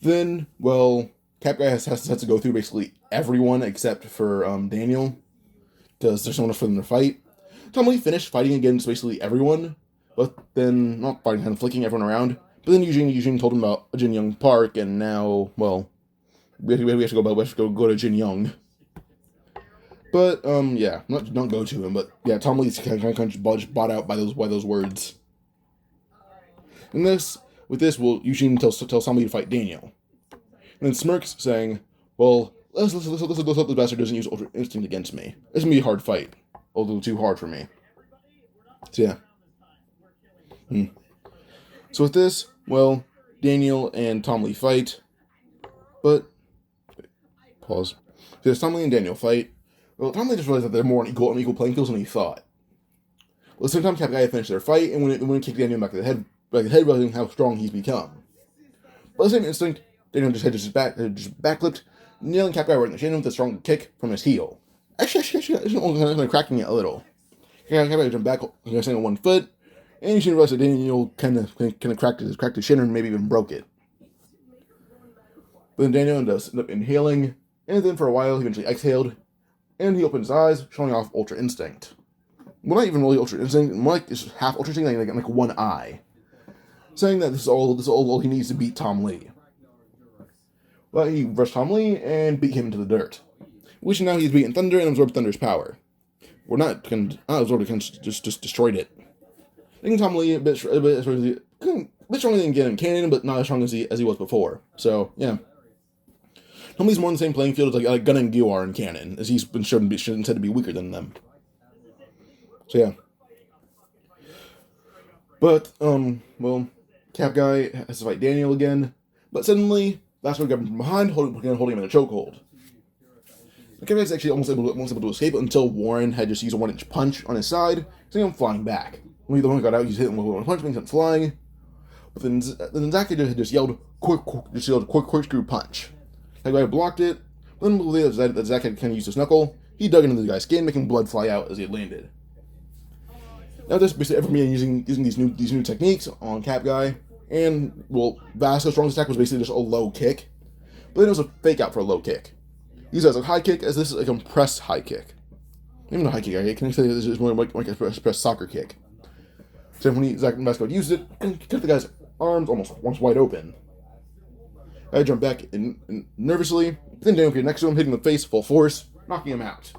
Then, well, Cap Guy has to go through basically everyone except for Daniel, because there's no one for them to fight. Tom Lee finished fighting against basically everyone, but then not fighting, kind of flicking everyone around. But then Eugene told him about Jin Young Park, and now, well, we have to go to Jin Young. But yeah, not go to him, but yeah, Tom Lee's kind of just bought out by those words. And with this, Eugene tells Tom Lee to fight Daniel. And then smirks, saying, "Well, let's hope this bastard doesn't use Ultra Instinct against me. It's gonna be a hard fight. A little too hard for me." So yeah. So with this, well, Daniel and Tom Lee fight. But pause. So Tom Lee and Daniel fight. Well, Tom Lee just realized that they're more on equal playing fields than he thought. Well, at the same time, Cap Guy finished their fight, and when kicked Daniel back to the head, realizing how strong he's become. But at the same instinct, Daniel just backflipped, nailing Cap Guy right in the shin with a strong kick from his heel. Actually, only cracking it a little. Cap Guy jumped back, standing on 1 foot, and you should realize that Daniel kind of cracked his shin and maybe even broke it. But then Daniel ended up inhaling, and then for a while he eventually exhaled, and he opened his eyes, showing off Ultra Instinct. Well, not even really Ultra Instinct, more like it's half Ultra Instinct, like 1 eye. Saying that this is all he needs to beat Tom Lee. Well, he rushed Tom Lee and beat him into the dirt. Which now he's beaten Thunder and absorbed Thunder's power. We're not absorbed it, just destroyed it. Making Tom Lee a bit stronger than again in canon, but not as strong as he was before. So yeah. Tom Lee's more on the same playing field as like Gun and Gyu are in canon, as he's been said to be weaker than them. So yeah. But well, Cap Guy has to fight Daniel again, but suddenly Vasco grabbed him from behind, holding him in a chokehold. Cap Guy is actually almost able to escape until Warren had just used a 1-inch punch on his side, sending him flying back. When the one got out, he's hit him with a punch, making him flying. But then Zack just yelled quick corkscrew punch. The guy blocked it. Then that Zack had kind of used his knuckle. He dug into the guy's skin, making blood fly out as he had landed. Now this basically everyone using these new techniques on Cap Guy, and well, Vasco's strongest attack was basically just a low kick, but then it was a fake out for a low kick. He used it as a high kick, as this is a compressed high kick. Even a high kick, I can say this is more like a compressed soccer kick. So when Zack Vasco used it, and cut the guy's arms almost wide open. I jumped back nervously, then Daniel appeared next to him, hitting the face full force, knocking him out.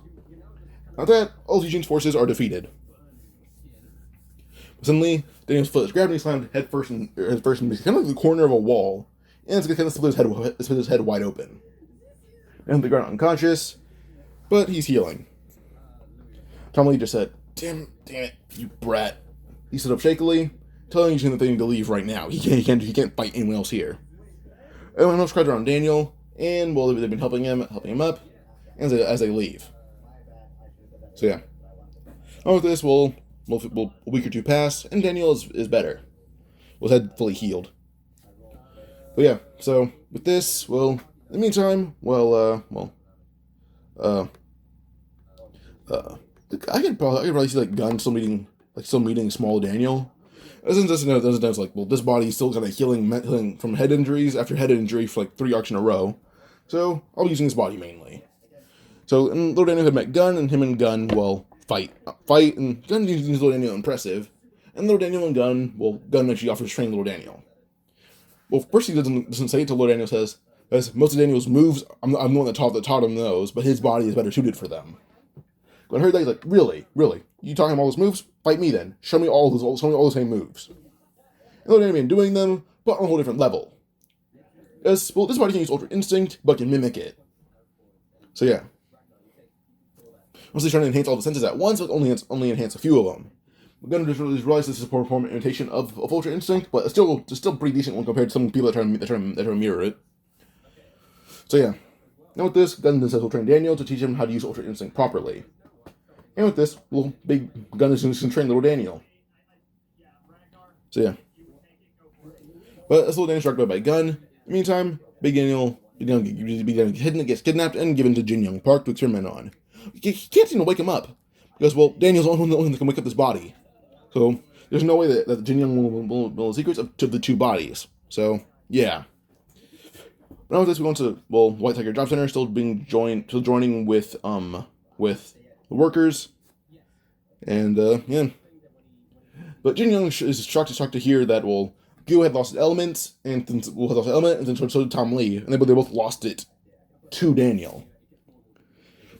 After that, all Eugene's forces are defeated. Suddenly, Daniel's foot is grabbed and he slammed head first in kind of like the corner of a wall, and it's going to kind of split his head wide open. And the guard unconscious, but he's healing. Tom Lee just said, Damn it, you brat." He stood up shakily, telling Eugene that they need to leave right now. He can't fight anyone else here. Everyone else crowds around Daniel, and well, they've been helping him up, as they leave. So yeah, with this, a week or two pass, and Daniel is better. His head fully healed. But yeah, so with this, in the meantime, I could probably see like Gunn still meeting small Daniel. Doesn't like, this body is still kind of healing from head injuries after head injury for like 3 arcs in a row. So I'll be using his body mainly. So and Little Daniel had met Gunn, and him and Gunn fight, and Gunn uses Little Daniel impressive, and Little Daniel and Gunn, Gunn actually offers to train Little Daniel. First he doesn't say it till Little Daniel says, as most of Daniel's moves, I'm the one that taught him those, but his body is better suited for them. When I heard that, he's like, really? You talking about all those moves? Fight me then. Show me all the same moves. And Little Daniel been doing them, but on a whole different level. This body can use Ultra Instinct, but can mimic it. So yeah. Mostly trying to enhance all the senses at once, but only enhance a few of them. We're going to just realize this is a poor form imitation of Ultra Instinct, but it's still pretty decent when compared to some people that try to mirror it. So yeah. Now with this, Gunn says he'll train Daniel to teach him how to use Ultra Instinct properly. And with this, Big Gunn is going to train Little Daniel. So yeah. But as Little Daniel struck by Gunn, in the meantime, Big Daniel gets kidnapped and given to Jin Young Park to experiment on. You can't seem to wake him up, because, Daniel's the only one that can wake up this body. So, there's no way that Jin Young will know the secrets of the two bodies. So, yeah. Now with this, we go into, White Tiger Job Center, still joining with the workers. And, yeah. But Jin Young is shocked to hear that, Gyu had lost an element, and then so did Tom Lee, and they both lost it to Daniel.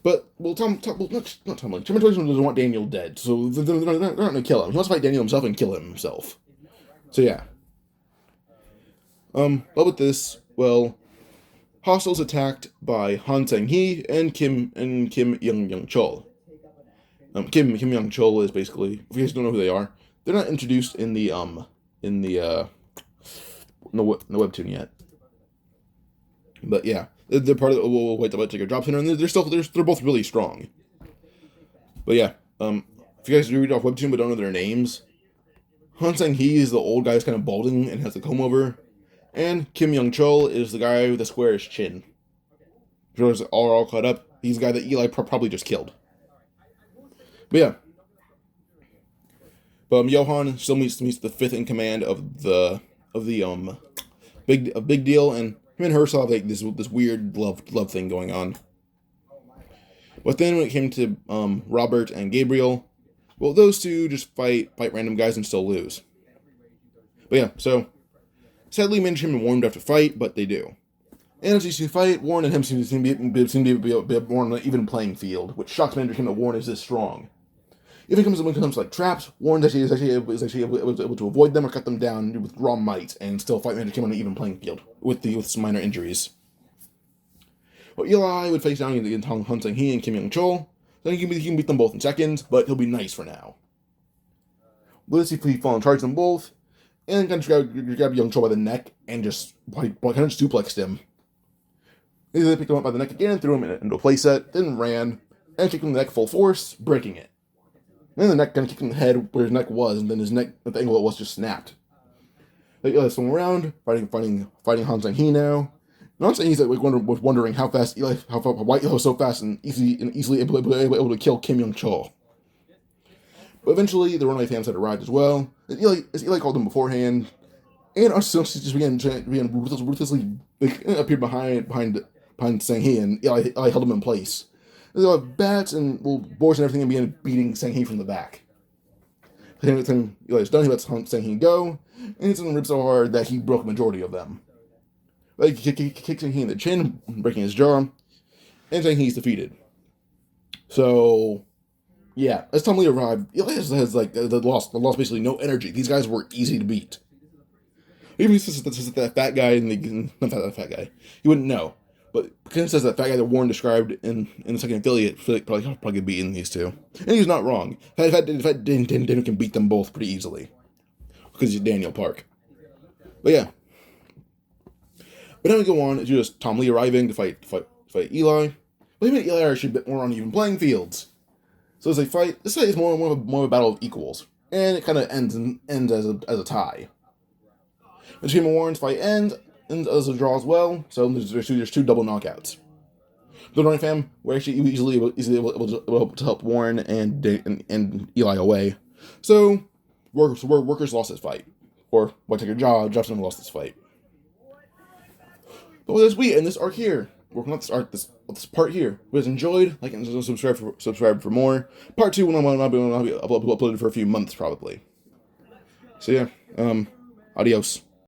But, not Tom Lee. Confrontation doesn't want Daniel dead, so they're not going to kill him. He wants to fight Daniel himself and kill him himself. So, yeah. But with this, Hostel's attacked by Han Sang-hee and Kim Young-chul. Kim Young-chul is basically, if you guys don't know who they are, they're not introduced in the webtoon yet. But yeah, they're part of the White Tiger Job Center, and they're both really strong. But yeah, if you guys read off webtoon but don't know their names, Han Sang-hee is the old guy who's kind of balding and has the comb over, and Kim Young-chul is the guy with the squarish chin. If you're all caught up, he's the guy that Eli probably just killed. But yeah. But Johan still meets the fifth in command of the big deal, and him and her saw like this weird love thing going on. But then when it came to Robert and Gabriel, those two just fight random guys and still lose. But yeah, so sadly, Management and Warren don't have to fight, but they do. And as you see fight, Warren and him seem to be more on an even playing field, which shocks Management that Warren is this strong. Even when it comes to like traps, Warren is actually able to avoid them or cut them down with raw might and still fight Management on an even playing field with some minor injuries. Eli would face down against Han Sang-hee and Kim Young-chul. Then he can beat them both in seconds, but he'll be nice for now. Let's see if he fall and charge them both, and kind of grab Young-chul by the neck and just kind of suplexed him. They picked him up by the neck again, threw him into a playset, then ran, and kicked him in the neck full force, breaking it. Then the neck kind of kicked him in the head where his neck was, and then his neck, at the angle it was, just snapped. Like Eli swung around, fighting Han Sang-hee now. Not saying he's like wondering how fast why Eli was so fast and easily able to kill Kim Young Chol. But eventually, the runaway fans had arrived as well. As Eli called them beforehand, and our sisters just began ruthlessly appeared behind Sang-hee, and Eli held him in place. They all have bats and little boards and everything, and began beating Sang-hee from the back. Then Eli's done, he lets Sang-hee go, and hits him ribs so hard that he broke a majority of them. Like, he kicks Sang-hee in the chin, breaking his jaw, and Sang-hee's defeated. So, yeah, as Tom Lee arrived, Eli has like, lost basically no energy. These guys were easy to beat. Even if he says that fat guy, not that fat guy, you wouldn't know. But Ken says that fat guy that Warren described in the second affiliate probably get beaten these two. And he's not wrong. Fat Daniel can beat them both pretty easily. Because he's Daniel Park. But yeah. But now we go on to just Tom Lee arriving to fight Eli. But him and Eli are actually a bit more on even playing fields. So as they fight, this fight is more of a battle of equals. And it kind of ends as a tie. The Team of Warren's fight ends as a draw as well, so there's two double knockouts. The Running Fam were actually easily able to help Warren and Eli away. So Workers lost this fight. Or White Tiger Justin lost this fight. But with this, we end this arc here. Working on this part here. If you guys enjoyed, like and subscribe for more. Part 2 will not be uploaded for a few months probably. So yeah, adios.